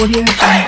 Audio Jungle.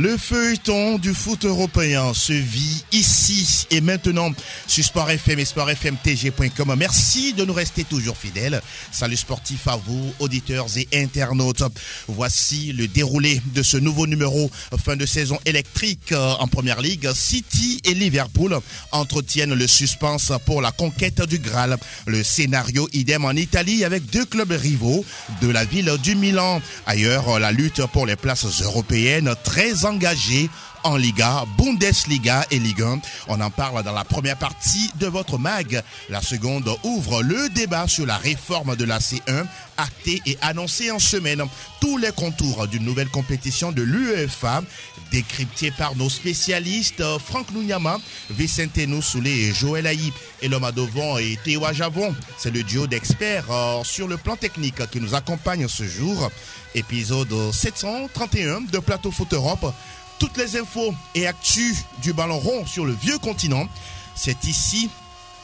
Le feuilleton du foot européen se vit ici et maintenant sur Sport FM et sportfmtg.com. Merci de nous rester toujours fidèles. Salut sportif à vous, auditeurs et internautes. Voici le déroulé de ce nouveau numéro fin de saison électrique en Première Ligue. City et Liverpool entretiennent le suspense pour la conquête du Graal. Le scénario idem en Italie avec deux clubs rivaux de la ville du Milan. Ailleurs, la lutte pour les places européennes très engagé en Liga, Bundesliga et Ligue 1. On en parle dans la première partie de votre mag. La seconde ouvre le débat sur la réforme de la C1, actée et annoncée en semaine. Tous les contours d'une nouvelle compétition de l'UEFA, décryptés par nos spécialistes Franck Nounyama, Vicente Noussoulé et Joël Aïe. Et l'homme à devant et Théo Ajavon. C'est le duo d'experts sur le plan technique qui nous accompagne ce jour. Épisode 731 de Plateau Foot Europe. Toutes les infos et actus du ballon rond sur le vieux continent, c'est ici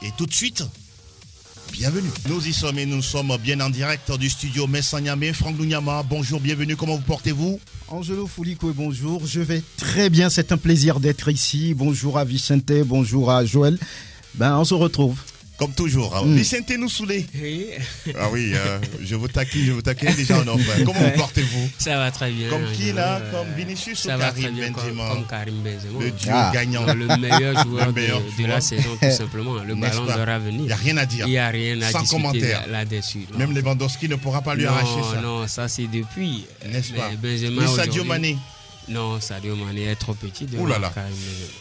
et tout de suite. Bienvenue. Nous y sommes et nous sommes bien en direct du studio Messanyame. Franck Nounyama, bonjour, bienvenue. Comment vous portez-vous? Angelo Foulico, bonjour. Je vais très bien, c'est un plaisir d'être ici. Bonjour à Vicente, bonjour à Joël. On se retrouve. Comme toujours, Vicente Noussoulé. Oui. Ah oui, je vous taquine déjà en offre. Comment vous portez-vous? Ça va très bien. Comme qui là? Comme Vinicius ça ou va Karim très bien, Benzema? comme Karim Benzema. Le duo gagnant. Le meilleur joueur de la saison, tout simplement. Le ballon pas? de l'avenir. Il n'y a rien à dire. Il n'y a rien à Sans discuter commentaire. là-dessus. Même Lewandowski ne pourra pas lui arracher ça. Non, ça c'est depuis. N'est-ce pas? Benzema Mais Sadio Mané. Non, Sadio Mané est trop petit. Ouh là là.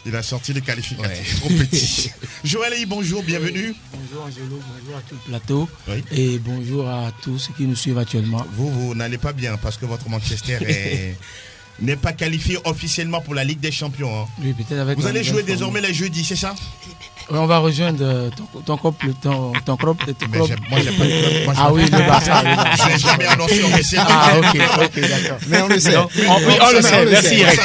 Il a sorti les qualificatifs. Trop petit. Joël Aïe, bonjour, bienvenue. Bonjour Angelo, bonjour à tout le plateau. Oui. Et bonjour à tous ceux qui nous suivent actuellement. Vous n'allez pas bien parce que votre Manchester n'est pas qualifié officiellement pour la Ligue des Champions. Hein. Oui, peut-être avec vous allez jouer désormais les jeudis, c'est ça? Oui, on va rejoindre ton club. Moi, j'ai pas de club. Ah oui, le Barça. Je n'ai jamais annoncé officiellement. Ah, ok, d'accord. Mais on le sait. On le sait. Merci, Eric.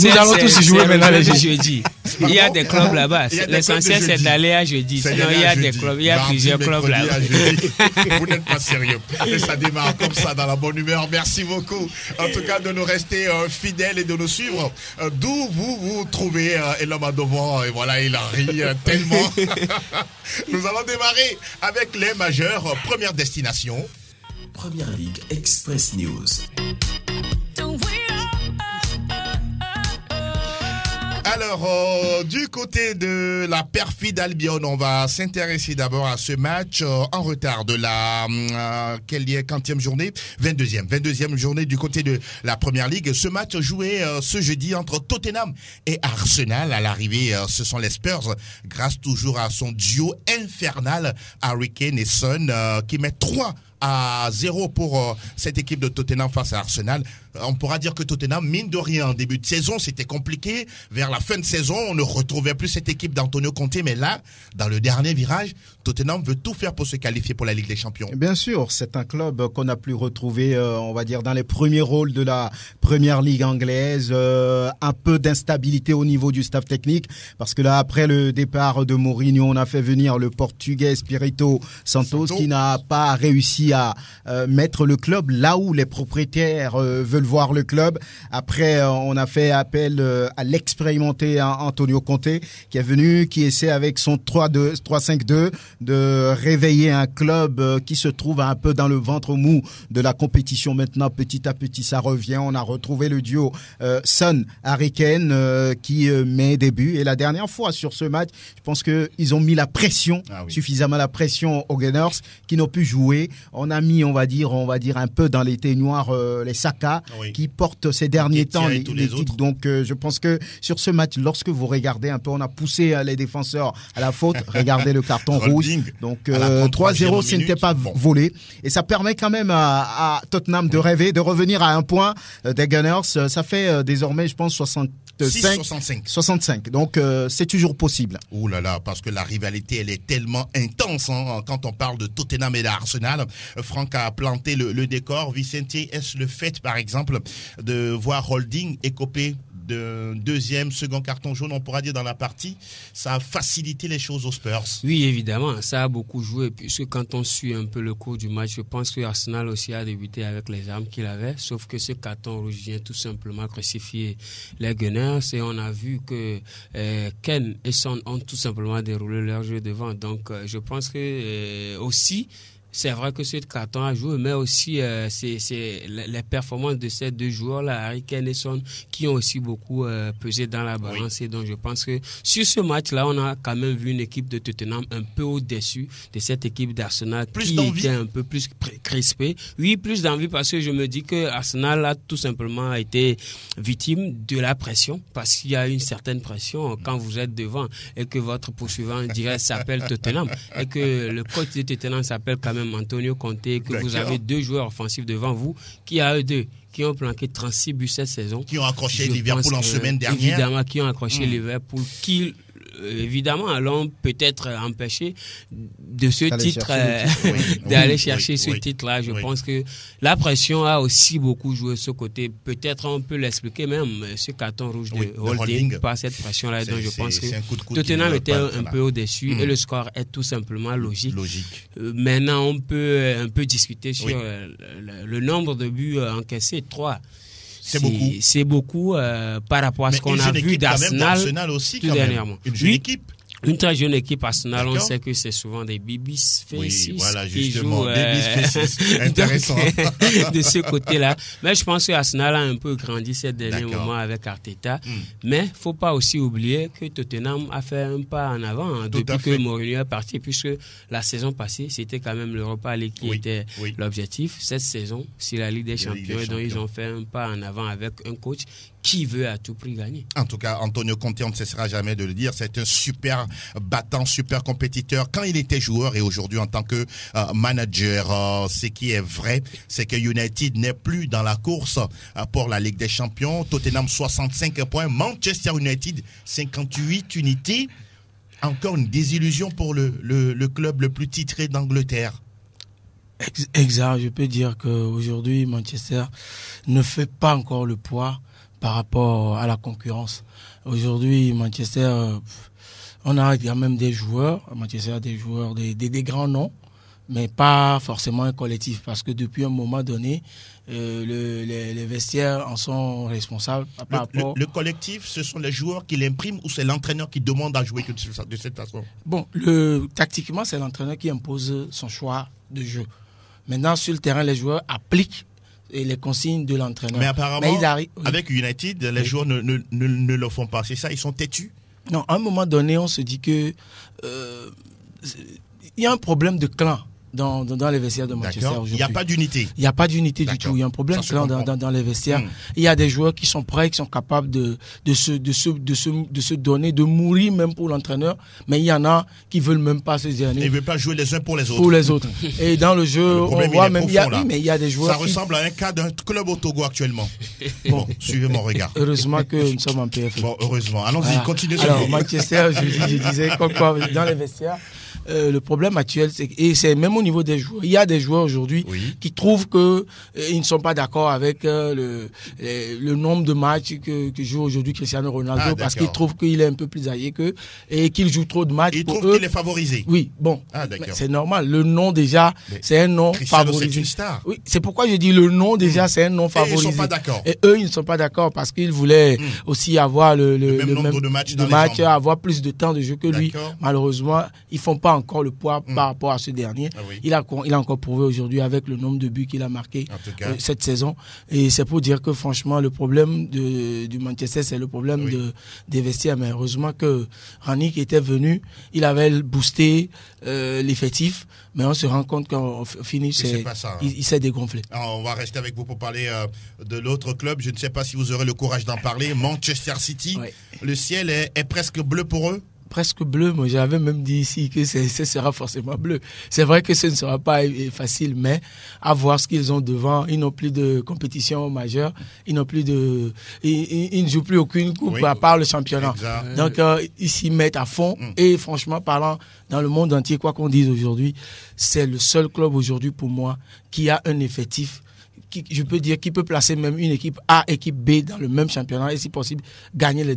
Nous allons tous jouer maintenant les jeudi. Il y a des clubs là-bas. L'essentiel, c'est d'aller à jeudi. Sinon, il y a des clubs. Il y a plusieurs clubs là-bas. Vous n'êtes pas sérieux. Et ça démarre comme ça dans la bonne humeur. Merci beaucoup. En tout cas, de nous rester fidèles et de nous suivre. D'où vous trouvez et l'homme à devant. Et voilà, il en rit tellement. Nous allons démarrer avec les majeurs. Première destination. Première Ligue Express News. Alors, du côté de la perfide Albion, on va s'intéresser d'abord à ce match en retard de la quantième journée, 22e journée du côté de la Première Ligue. Ce match joué ce jeudi entre Tottenham et Arsenal. À l'arrivée, ce sont les Spurs, grâce toujours à son duo infernal, Harry Kane et Son, qui met 3-0 pour cette équipe de Tottenham face à Arsenal. On pourra dire que Tottenham, mine de rien, en début de saison, c'était compliqué. Vers la fin de saison, on ne retrouvait plus cette équipe d'Antonio Conte. Mais là, dans le dernier virage, Tottenham veut tout faire pour se qualifier pour la Ligue des Champions. Bien sûr, c'est un club qu'on a pu retrouver, on va dire, dans les premiers rôles de la Première Ligue anglaise. Un peu d'instabilité au niveau du staff technique. Parce que là, après le départ de Mourinho, on a fait venir le Portugais Espirito Santos qui n'a pas réussi à mettre le club là où les propriétaires veulent voir le club. Après, on a fait appel à l'expérimenté Antonio Conte qui est venu, qui essaie avec son 3-5-2 de réveiller un club qui se trouve un peu dans le ventre mou de la compétition. Maintenant, petit à petit, ça revient. On a retrouvé le duo Son Harry Kane qui met des buts. Et la dernière fois sur ce match, je pense qu'ils ont mis la pression, suffisamment la pression aux Gunners qui n'ont pu jouer. On a mis, on va dire un peu dans les ténoirs les Saka qui portent ces derniers temps les titres. Donc je pense que sur ce match, lorsque vous regardez un peu, on a poussé les défenseurs à la faute. Regardez le carton rouge. Donc 3-0, ce n'était pas volé. Et ça permet quand même à Tottenham de rêver, de revenir à un point des Gunners. Ça fait désormais, je pense, 65. Donc c'est toujours possible. Ouh là là, parce que la rivalité elle est tellement intense quand on parle de Tottenham et d'Arsenal. Franck a planté le décor. Vicente, est-ce le fait par exemple de voir Holding écoper deuxième, second carton jaune, on pourra dire dans la partie, ça a facilité les choses aux Spurs. Oui, évidemment, ça a beaucoup joué, puisque quand on suit un peu le cours du match, je pense que Arsenal aussi a débuté avec les armes qu'il avait, sauf que ce carton rouge vient tout simplement crucifier les Gunners, et on a vu que Ken et Son ont tout simplement déroulé leur jeu devant. Donc, je pense que aussi, c'est vrai que ce carton a joué, mais aussi c'est les performances de ces deux joueurs-là, Harry Kane et Son, qui ont aussi beaucoup pesé dans la balance. Oui. Et donc je pense que sur ce match-là, on a quand même vu une équipe de Tottenham un peu au-dessus de cette équipe d'Arsenal qui était un peu plus crispée. Oui, plus d'envie parce que je me dis que Arsenal a tout simplement été victime de la pression, parce qu'il y a une certaine pression quand vous êtes devant et que votre poursuivant direct s'appelle Tottenham et que le coach de Tottenham s'appelle quand même Antonio Conte, que vous avez deux joueurs offensifs devant vous, qui a eux deux, qui ont planqué 36 buts cette saison. Qui ont accroché Liverpool en semaine dernière. Évidemment, qui ont accroché Liverpool, qui évidemment allons peut-être empêcher de ce titre d'aller chercher ce titre-là. Je pense que la pression a aussi beaucoup joué ce côté. Peut-être on peut l'expliquer même, ce carton rouge de Holding par cette pression-là. Donc je pense que Tottenham était un peu au-dessus et le score est tout simplement logique. Maintenant, on peut un peu discuter sur le nombre de buts encaissés, 3. C'est beaucoup par rapport à ce qu'on a vu d'Arsenal aussi, tout dernièrement. Une jeune équipe. Une très jeune équipe Arsenal, on sait que c'est souvent des Bibis Faces qui jouent. Intéressant. De ce côté-là. Mais je pense que Arsenal a un peu grandi ces derniers moments avec Arteta. Mais faut pas aussi oublier que Tottenham a fait un pas en avant depuis que Mourinho est parti, puisque la saison passée, c'était quand même l'Europa League qui était l'objectif. Cette saison, c'est la Ligue des Champions. Et donc ils ont fait un pas en avant avec un coach qui veut à tout prix gagner. En tout cas, Antonio Conte, on ne cessera jamais de le dire, c'est un super battant, super compétiteur. Quand il était joueur et aujourd'hui en tant que manager, ce qui est vrai, c'est que United n'est plus dans la course pour la Ligue des Champions. Tottenham 65 points, Manchester United 58 unités. Encore une désillusion pour le club le plus titré d'Angleterre. Exact, je peux dire qu'aujourd'hui Manchester ne fait pas encore le poids par rapport à la concurrence. Aujourd'hui, Manchester, on a quand même des joueurs. Manchester a des joueurs, des grands noms, mais pas forcément un collectif. Parce que depuis un moment donné, les vestiaires en sont responsables. Le collectif, ce sont les joueurs qui l'impriment ou c'est l'entraîneur qui demande à jouer de cette façon? Bon, tactiquement, c'est l'entraîneur qui impose son choix de jeu. Maintenant, sur le terrain, les joueurs appliquent et les consignes de l'entraîneur. Mais apparemment, avec United, les joueurs ne le font pas. C'est ça, ils sont têtus? Non, à un moment donné, on se dit que il y a un problème de clan dans les vestiaires de Manchester aujourd'hui. Il n'y a pas d'unité. Il n'y a pas d'unité du tout. Il y a un problème de clan dans les vestiaires. Il y a des joueurs qui sont prêts, qui sont capables de se donner, de mourir même pour l'entraîneur. Mais il y en a qui veulent même pas se dire. Ils ne veulent pas jouer les uns pour les autres. Et dans le jeu, on voit même mais il y a des joueurs. Ça ressemble à un cas d'un club au Togo actuellement. Bon, suivez mon regard. Heureusement que nous sommes en PFL. Bon, heureusement. Allons-y, continuez. Alors, Manchester, je disais, dans les vestiaires, le problème actuel, et c'est même au niveau des joueurs. Il y a des joueurs aujourd'hui qui trouvent que ils ne sont pas d'accord avec le nombre de matchs que joue aujourd'hui Cristiano Ronaldo, parce qu'ils trouvent qu'il est un peu plus âgé qu'eux et qu'il joue trop de matchs. Ils trouvent qu'il est favorisé. Oui, bon, c'est normal. Le nom déjà, c'est un nom favorisé. C'est une star. Oui, c'est pourquoi je dis le nom déjà, c'est un nom favorisé. Et ils ne sont pas d'accord. Et eux, ils ne sont pas d'accord parce qu'ils voulaient aussi avoir le même nombre de matchs, avoir plus de temps de jeu que lui. Malheureusement, ils font pas encore le poids par rapport à ce dernier. Il a encore prouvé aujourd'hui avec le nombre de buts qu'il a marqué cette saison. Et c'est pour dire que franchement, le problème du Manchester, c'est le problème des vestiaires. Mais heureusement que Rangnick était venu, il avait boosté l'effectif, mais on se rend compte qu'au finish, il s'est dégonflé. Alors, on va rester avec vous pour parler de l'autre club. Je ne sais pas si vous aurez le courage d'en parler. Manchester City, le ciel est presque bleu pour eux. Presque bleu, moi j'avais même dit ici que ce sera forcément bleu. C'est vrai que ce ne sera pas facile, mais à voir ce qu'ils ont devant. Ils n'ont plus de compétition majeure, ils ne jouent plus aucune coupe à part le championnat. Exact. Donc ils s'y mettent à fond et franchement parlant, dans le monde entier, quoi qu'on dise aujourd'hui, c'est le seul club aujourd'hui pour moi qui a un effectif je peux dire qu'il peut placer même une équipe A, équipe B dans le même championnat et si possible gagner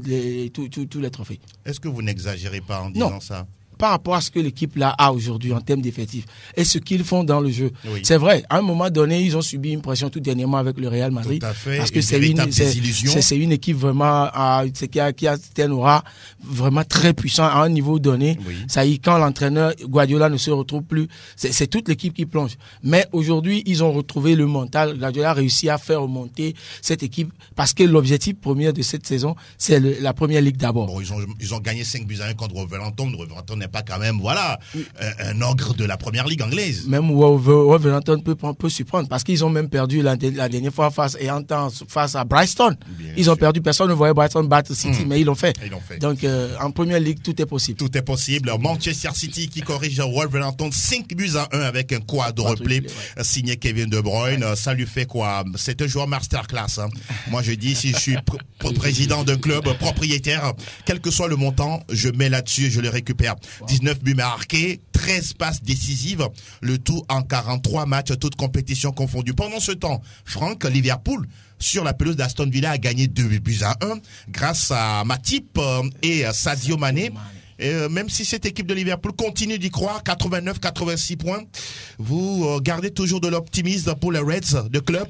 tous les trophées. Est-ce que vous n'exagérez pas en disant ça? Par rapport à ce que l'équipe là a aujourd'hui en termes d'effectifs et ce qu'ils font dans le jeu. Oui. C'est vrai, à un moment donné, ils ont subi une pression tout dernièrement avec le Real Madrid. Tout à fait. Parce que c'est une équipe vraiment qui a un aura vraiment très puissant à un niveau donné. Oui. Ça y est, quand l'entraîneur Guardiola ne se retrouve plus, c'est toute l'équipe qui plonge. Mais aujourd'hui, ils ont retrouvé le mental. Guardiola a réussi à faire remonter cette équipe parce que l'objectif premier de cette saison, c'est la première ligue d'abord. Bon, ils ont gagné 5-1 contre Wolverhampton. Wolverhampton n'est pas quand même, un ogre de la première ligue anglaise. Même Wolverhampton peut surprendre parce qu'ils ont même perdu la dernière fois face à Brighton. Ils ont perdu, personne ne voyait Brighton battre City, mais ils l'ont fait. Donc, en première ligue, tout est possible. Tout est possible. Manchester City qui corrige Wolverhampton 5-1 avec un quadruplé signé Kevin De Bruyne. Ça lui fait quoi? C'est un joueur masterclass. Hein. Moi, je dis, si je suis président d'un club propriétaire, quel que soit le montant, je mets là-dessus et je le récupère. 19 buts marqués, 13 passes décisives, le tout en 43 matchs, toutes compétitions confondues. Pendant ce temps, Franck, Liverpool, sur la pelouse d'Aston Villa, a gagné 2-1 grâce à Matip et Sadio Mané. Et même si cette équipe de Liverpool continue d'y croire, 89-86 points, vous gardez toujours de l'optimisme pour les Reds de club?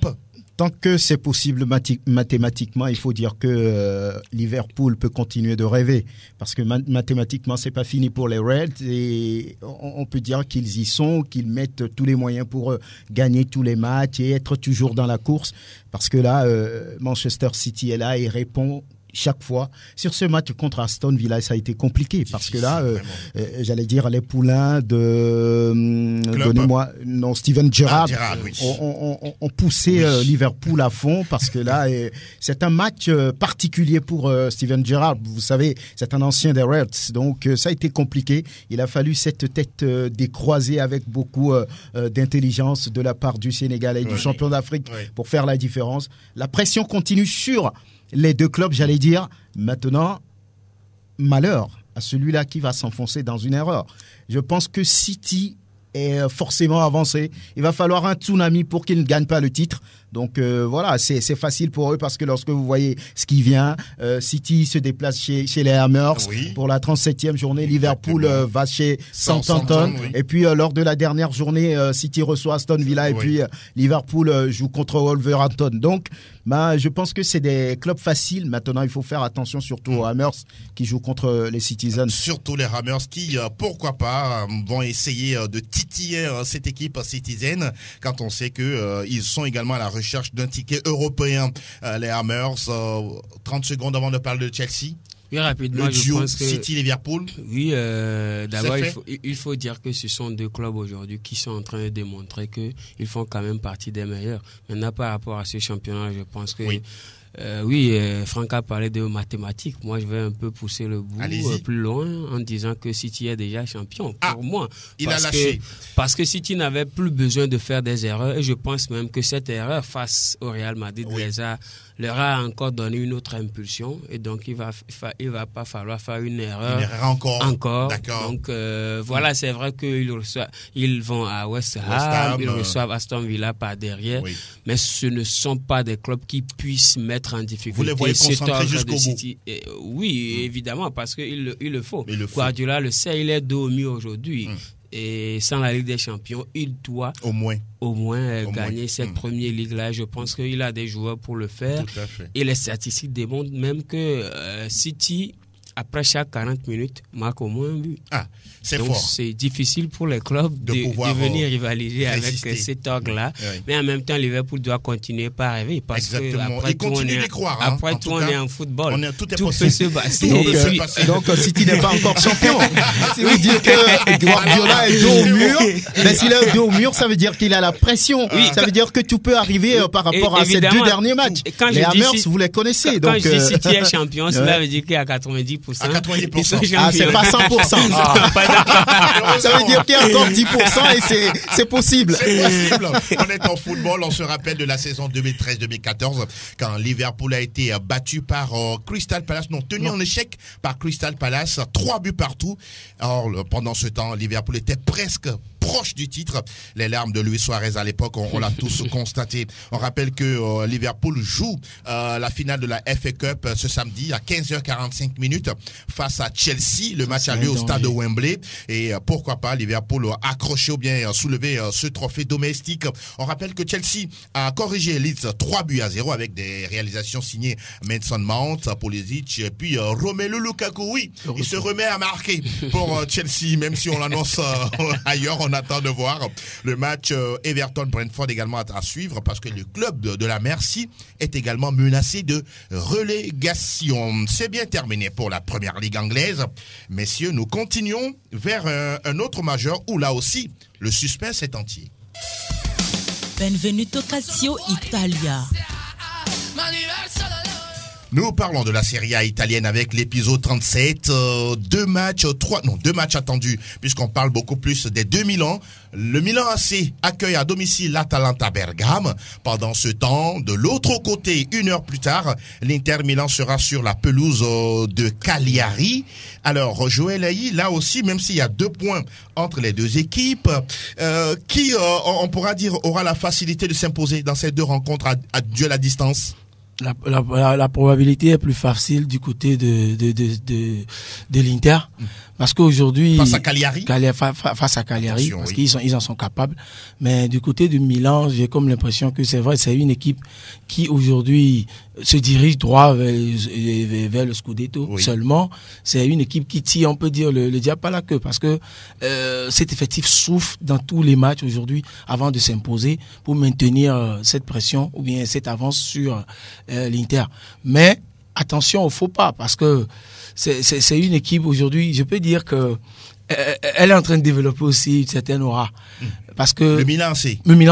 Tant que c'est possible mathématiquement, il faut dire que Liverpool peut continuer de rêver. Parce que mathématiquement, c'est pas fini pour les Reds. Et on peut dire qu'ils y sont, qu'ils mettent tous les moyens pour gagner tous les matchs et être toujours dans la course. Parce que là, Manchester City est là et répond chaque fois. Sur ce match contre Aston Villa, ça a été compliqué parce que là, j'allais dire les poulains de Steven Gerrard ont poussé Liverpool à fond parce que là, c'est un match particulier pour Steven Gerrard. Vous savez, c'est un ancien des Reds, donc ça a été compliqué. Il a fallu cette tête décroisée avec beaucoup d'intelligence de la part du Sénégal et du champion d'Afrique pour faire la différence. La pression continue sur les deux clubs, j'allais dire. Maintenant, malheur à celui-là qui va s'enfoncer dans une erreur. Je pense que City est forcément avancé. Il va falloir un tsunami pour qu'il ne gagne pas le titre. Donc voilà, c'est facile pour eux parce que lorsque vous voyez ce qui vient, City se déplace chez les Hammers pour la 37e journée. Liverpool va chez Southampton. Et puis lors de la dernière journée, City reçoit Aston Villa et puis Liverpool joue contre Wolverhampton. Donc je pense que c'est des clubs faciles. Maintenant, il faut faire attention surtout aux Hammers qui jouent contre les Citizens. Surtout les Hammers qui, pourquoi pas, vont essayer de titiller cette équipe Citizen quand on sait qu'ils sont également à la recherche d'un ticket européen. Les Hammers, 30 secondes avant de parler de Chelsea. Oui, rapidement, je pense que City-Liverpool. Oui, d'abord, il faut dire que ce sont deux clubs aujourd'hui qui sont en train de démontrer qu'ils font quand même partie des meilleurs. Maintenant, par rapport à ce championnat, je pense que Franck a parlé de mathématiques. Moi, je vais un peu pousser le bout plus loin en disant que City est déjà champion. Pour moi, parce que City n'avait plus besoin de faire des erreurs et je pense même que cette erreur face au Real Madrid leur a encore donné une autre impulsion et donc il va pas falloir faire une erreur encore. D'accord. Donc voilà, c'est vrai qu'ils vont à West Ham, ils reçoivent Aston Villa par derrière, mais ce ne sont pas des clubs qui puissent mettre en difficulté. Vous les voyez concentrés jusqu'au bout. Oui, évidemment, parce qu'il le faut. Guardiola le sait, il est dos au mur aujourd'hui. Et sans la Ligue des Champions, il doit au moins gagner cette première ligue-là. Je pense qu'il a des joueurs pour le faire. Tout à fait. Et les statistiques démontrent même que City, après chaque 40 minutes, marque au moins un but. C'est donc fort. C'est difficile pour les clubs de venir rivaliser résister avec cet orgue-là. Mais en même temps, Liverpool doit continuer par rêver. Parce que après tout, on est en football. Tout peut se passer. Donc, City n'est pas encore champion. Si vous dites que Guardiola est dos au mur, mais s'il est dos au mur, ça veut dire qu'il a la pression. Ça veut dire que tout peut arriver par rapport à ces deux derniers matchs. Les Hammers, vous les connaissez. Quand je dis City est champion, cela veut dire qu'il y a 90% 90%. À 90%. C'est pas 100%. Ça veut dire qu'il y a encore 10% et c'est possible. C'est possible. On est en football, on se rappelle de la saison 2013-2014 quand Liverpool a été battu par Crystal Palace, tenu en échec par Crystal Palace, 3 buts partout. Alors, pendant ce temps, Liverpool était presque proche du titre. Les larmes de Luis Suarez à l'époque, on l'a tous constaté. On rappelle que Liverpool joue la finale de la FA Cup ce samedi à 15h45 face à Chelsea. Le match a lieu au stade de Wembley. Et pourquoi pas Liverpool accrocher ou bien soulever ce trophée domestique. On rappelle que Chelsea a corrigé Leeds 3-0 avec des réalisations signées Mason Mount, Pulisic et puis Romelu Lukaku. Oui, il se remet à marquer pour Chelsea, même si on l'annonce ailleurs. On attend de voir le match Everton-Brentford également à suivre parce que le club de la Merci est également menacé de relégation. C'est bien terminé pour la première ligue anglaise. Messieurs, nous continuons vers un autre majeur où là aussi le suspense est entier. Benvenuto Calcio Italia. Nous parlons de la Serie A italienne avec l'épisode 37. Deux matchs attendus, puisqu'on parle beaucoup plus des deux Milan. Le Milan AC accueille à domicile l'Atalanta Bergame. Pendant ce temps, de l'autre côté, 1 heure plus tard, l'Inter Milan sera sur la pelouse de Cagliari. Alors, Joël Aïe, là aussi, même s'il y a 2 points entre les deux équipes, qui, on pourra dire, aura la facilité de s'imposer dans ces 2 rencontres à duel à distance? La probabilité est plus facile du côté de l'Inter parce qu'aujourd'hui face à Cagliari, face à Cagliari parce qu'ils en sont capables, mais du côté de Milan j'ai comme l'impression que c'est vrai, c'est une équipe qui aujourd'hui se dirige droit vers le Scudetto. Seulement c'est une équipe qui tire, on peut dire, le diable à la queue parce que cet effectif souffre dans tous les matchs aujourd'hui avant de s'imposer pour maintenir cette pression ou bien cette avance sur l'Inter. Mais attention au faux pas parce que c'est une équipe aujourd'hui, je peux dire que elle est en train de développer aussi une certaine aura. Parce que le Milan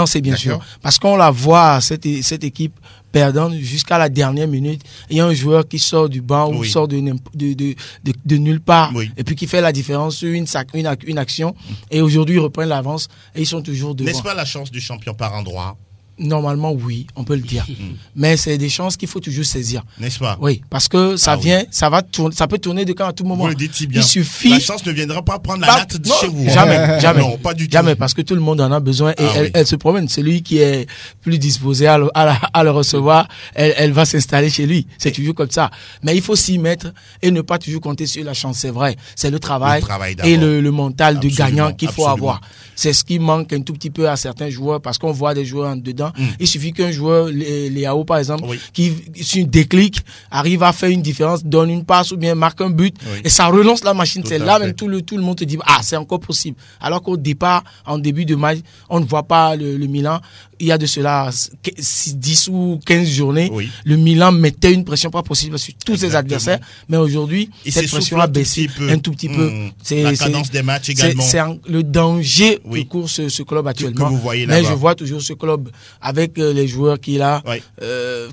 c'est bien sûr. Parce qu'on la voit, cette équipe perdante jusqu'à la dernière minute. Il y a un joueur qui sort du banc ou sort de nulle part et puis qui fait la différence sur une action. Et aujourd'hui, ils reprennent l'avance et ils sont toujours devant. N'est-ce pas la chance du champion par endroit? Normalement, oui, on peut le dire. Mais c'est des chances qu'il faut toujours saisir. N'est-ce pas? Oui, parce que ça peut tourner de camp à tout moment. Vous le dites si bien. Il suffit. La chance ne viendra pas prendre la latte de chez vous. Jamais. Non, pas du tout. Jamais, parce que tout le monde en a besoin et elle se promène. Celui qui est plus disposé à le recevoir, elle va s'installer chez lui. C'est toujours comme ça. Mais il faut s'y mettre et ne pas toujours compter sur la chance. C'est vrai. C'est le travail et le mental de gagnant qu'il faut avoir. C'est ce qui manque un tout petit peu à certains joueurs parce qu'on voit des joueurs en dedans. Il suffit qu'un joueur, Léao par exemple, qui sur une déclic arrive à faire une différence, donne une passe ou bien marque un but et ça relance la machine. C'est là même tout le monde te dit c'est encore possible. Alors qu'au départ, en début de match, on ne voit pas le Milan. Il y a de cela 10 ou 15 journées, le Milan mettait une pression pas possible sur tous ses adversaires. Mais aujourd'hui, cette pression a baissé un tout petit peu. La cadence des matchs également. C'est le danger que court ce club actuellement. Que vous voyez là-bas. Mais je vois toujours ce club avec les joueurs qu'il a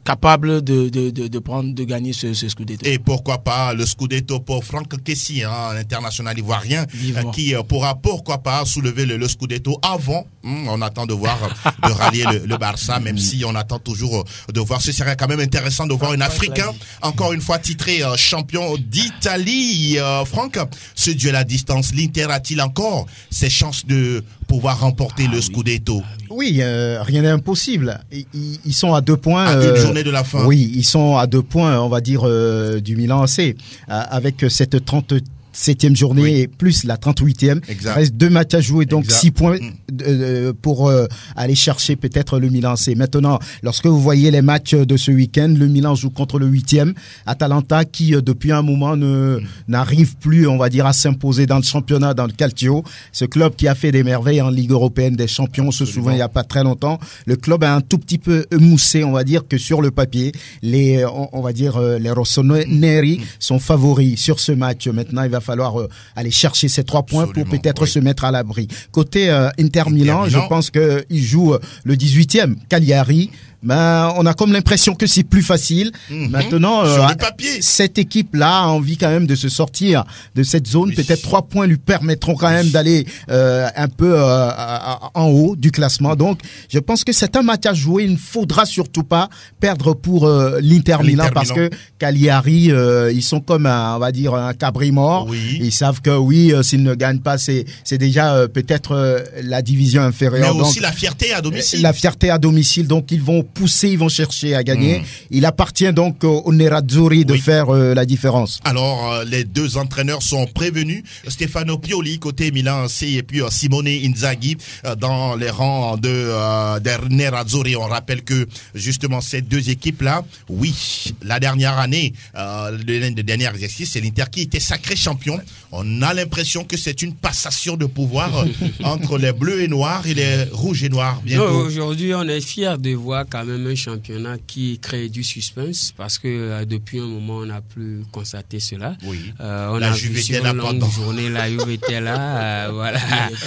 capables de gagner ce Scudetto. Et pourquoi pas le Scudetto pour Franck Kessie, international ivoirien, qui pourra pourquoi pas soulever le Scudetto avant. On attend de voir de rallier le Barça, même si on attend toujours de voir. Ce serait quand même intéressant de voir un Africain encore une fois titré champion d'Italie. Franck, ce duel à distance, l'Inter a-t-il encore ses chances de pouvoir remporter le Scudetto? Oui, rien n'est impossible. Ils sont à 2 points. À une journée de la fin. Oui, ils sont à 2 points, on va dire, du Milan AC, avec cette 37e journée plus la 38e. Il reste 2 matchs à jouer, donc 6 points pour aller chercher peut-être le Milan AC. Maintenant, lorsque vous voyez les matchs de ce week-end, le Milan joue contre le 8e, Atalanta qui depuis un moment n'arrive plus, on va dire, à s'imposer dans le championnat, dans le Calcio. Ce club qui a fait des merveilles en Ligue européenne des champions, on se souvient il n'y a pas très longtemps. Le club a un tout petit peu moussé, on va dire, que sur le papier. Les Rossoneri sont favoris sur ce match. Maintenant, il va falloir aller chercher ces 3 points pour peut-être se mettre à l'abri. Côté Inter Milan, je pense qu'il joue le 18e. Cagliari on a comme l'impression que c'est plus facile. Maintenant, sur le papier, cette équipe-là a envie quand même de se sortir de cette zone. Oui. Peut-être 3 points lui permettront quand même d'aller un peu en haut du classement. Donc, je pense que c'est un match à jouer. Il ne faudra surtout pas perdre pour l'Inter Milan parce que Cagliari, ils sont comme on va dire un cabri mort. Oui. Ils savent que s'ils ne gagnent pas, c'est déjà peut-être la division inférieure. Mais aussi donc, la fierté à domicile. La fierté à domicile. Donc, ils vont pousser, ils vont chercher à gagner. Il appartient donc aux Nerazzurri de faire la différence. Alors, les deux entraîneurs sont prévenus. Stefano Pioli, côté Milan AC, et puis Simone Inzaghi dans les rangs des Nerazzurri. On rappelle que, justement, ces deux équipes-là, la dernière année, le dernier exercice, c'est l'Inter qui était sacré champion. On a l'impression que c'est une passation de pouvoir entre les bleus et noirs et les rouges et noirs. Aujourd'hui, on est fiers de voir quand même un championnat qui crée du suspense parce que depuis un moment, on n'a plus constaté cela. On a vu sur une longue journée, la Juve était là,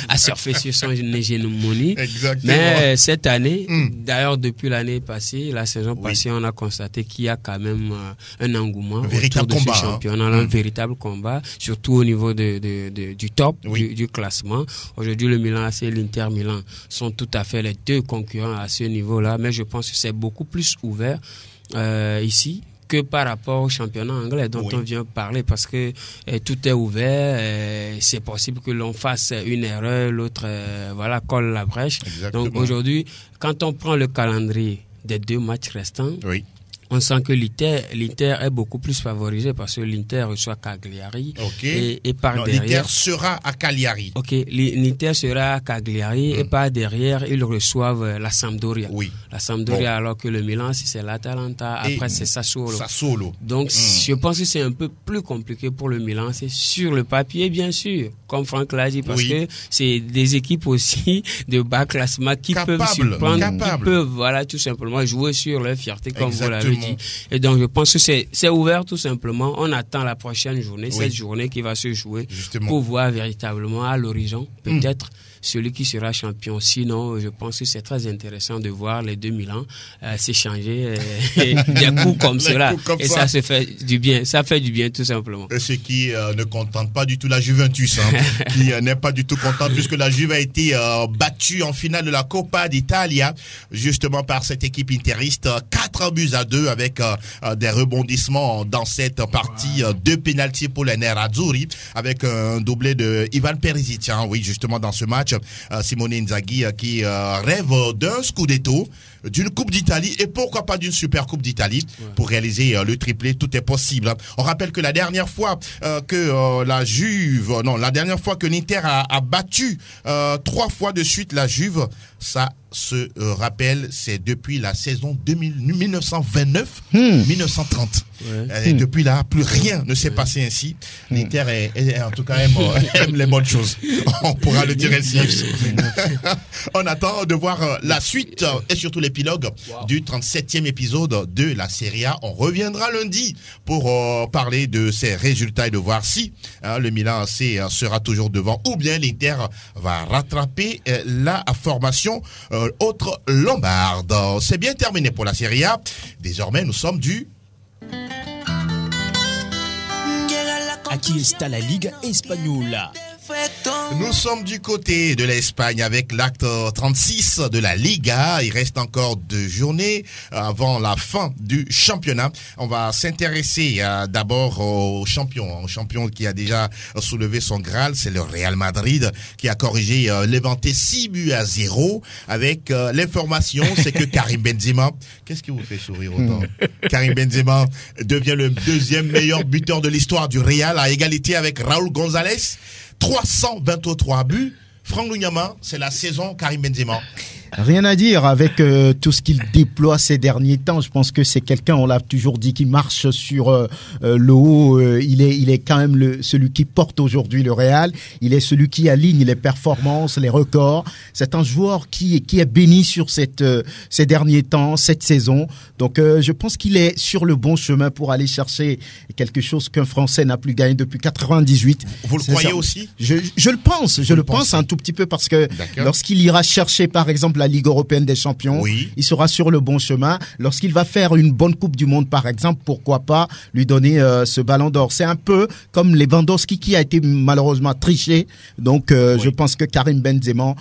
à surfer sur son hégémonie. Mais cette année, d'ailleurs depuis l'année passée, la saison passée, on a constaté qu'il y a quand même un engouement autour de ce championnat, un véritable combat, surtout au niveau du top du classement. Aujourd'hui, le Milan AC et l'Inter Milan sont tout à fait les deux concurrents à ce niveau-là, mais je pense que c'est beaucoup plus ouvert ici que par rapport au championnat anglais dont on vient parler parce que tout est ouvert, c'est possible que l'on fasse une erreur, l'autre colle la brèche. Exactement. Donc aujourd'hui, quand on prend le calendrier des 2 matchs restants, on sent que l'Inter est beaucoup plus favorisé parce que l'Inter reçoit Cagliari et par derrière... L'Inter sera à Cagliari. L'Inter sera à Cagliari et par derrière, ils reçoivent la Sampdoria. La Sampdoria alors que le Milan, si c'est l'Atalanta, après c'est Sassuolo. Donc je pense que c'est un peu plus compliqué pour le Milan. C'est sur le papier, bien sûr, comme Franck l'a dit, parce que c'est des équipes aussi de bas classement qui peuvent surprendre, qui peuvent tout simplement jouer sur leur fierté, comme vous l'avez dit. Et donc je pense que c'est ouvert tout simplement. On attend la prochaine journée, cette journée qui va se jouer pour voir véritablement à l'horizon peut-être celui qui sera champion. Sinon, je pense que c'est très intéressant de voir les deux Milan s'échanger des coups comme cela. Et ça se fait du bien. Ça fait du bien tout simplement. Ce qui ne contente pas du tout la Juventus, qui n'est pas du tout content puisque la Juve a été battue en finale de la Coppa d'Italia justement par cette équipe interiste 4-2 avec des rebondissements dans cette partie, 2 pénaltys pour les Nerazzurri avec un doublé de Ivan Perisic, justement dans ce match. Simone Inzaghi qui rêve d'un scudetto, d'une Coupe d'Italie et pourquoi pas d'une Super Coupe d'Italie pour réaliser le triplé. Tout est possible. On rappelle que la dernière fois que la dernière fois que l'Inter a battu 3 fois de suite la Juve, ça se rappelle, c'est depuis la saison 1929-1930. Et depuis là, plus rien ne s'est passé ainsi. L'Inter en tout cas aime les bonnes choses. On pourra le dire ainsi. On attend de voir la suite et surtout l'épilogue du 37e épisode de la Serie A. On reviendra lundi pour parler de ces résultats et de voir si le Milan AC sera toujours devant ou bien l'Inter va rattraper la formation autre lombarde. C'est bien terminé pour la Serie A. Désormais, nous sommes Aquí está la Liga Española. Nous sommes du côté de l'Espagne avec l'acte 36 de la Liga. Il reste encore 2 journées avant la fin du championnat. On va s'intéresser d'abord au champion qui a déjà soulevé son Graal. C'est le Real Madrid qui a corrigé Levante 6-0 avec l'information, c'est que Karim Benzema, qu'est-ce qui vous fait sourire autant? Karim Benzema devient le 2e meilleur buteur de l'histoire du Real à égalité avec Raúl González. 323 buts. Franck Lunyama, c'est la saison Karim Benzema. Rien à dire avec tout ce qu'il déploie ces derniers temps. Je pense que c'est quelqu'un, on l'a toujours dit, qui marche sur le haut. Il est quand même celui qui porte aujourd'hui le Real. Il est celui qui aligne les performances, les records. C'est un joueur qui est béni sur ces derniers temps, cette saison. Donc je pense qu'il est sur le bon chemin pour aller chercher quelque chose qu'un Français n'a plus gagné depuis 98. Vous le croyez aussi? Je le pense un tout petit peu parce que lorsqu'il ira chercher par exemple la Ligue européenne des champions. Oui. Il sera sur le bon chemin. Lorsqu'il va faire une bonne Coupe du Monde, par exemple, pourquoi pas lui donner ce ballon d'or. C'est un peu comme Lewandowski qui a été malheureusement triché. Donc, je pense que Karim Benzema,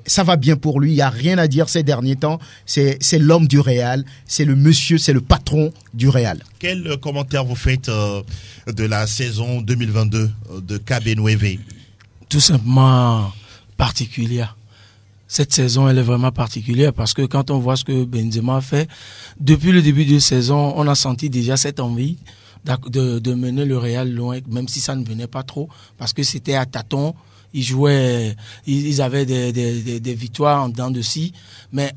ça va bien pour lui. Il n'y a rien à dire ces derniers temps. C'est l'homme du Real. C'est le monsieur, c'est le patron du Real. Quel commentaire vous faites de la saison 2022 de KB9? Tout simplement particulière. Cette saison, elle est vraiment particulière parce que quand on voit ce que Benzema a fait, depuis le début de saison, on a senti déjà cette envie de mener le Real loin, même si ça ne venait pas trop, parce que c'était à tâtons. Ils jouaient, ils avaient des victoires en dents de scie, mais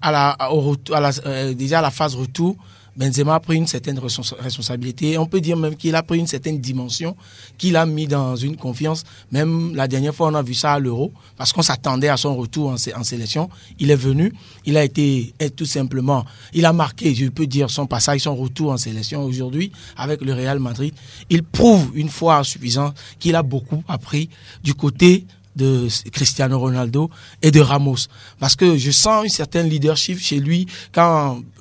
déjà à la phase retour, Benzema a pris une certaine responsabilité. On peut dire même qu'il a pris une certaine dimension, qu'il a mis dans une confiance. Même la dernière fois, on a vu ça à l'Euro, parce qu'on s'attendait à son retour en sélection. Il est venu, il a été tout simplement, il a marqué, je peux dire, son passage, son retour en sélection aujourd'hui avec le Real Madrid. Il prouve une fois suffisant qu'il a beaucoup appris du côté de Cristiano Ronaldo et de Ramos, parce que je sens un certain leadership chez lui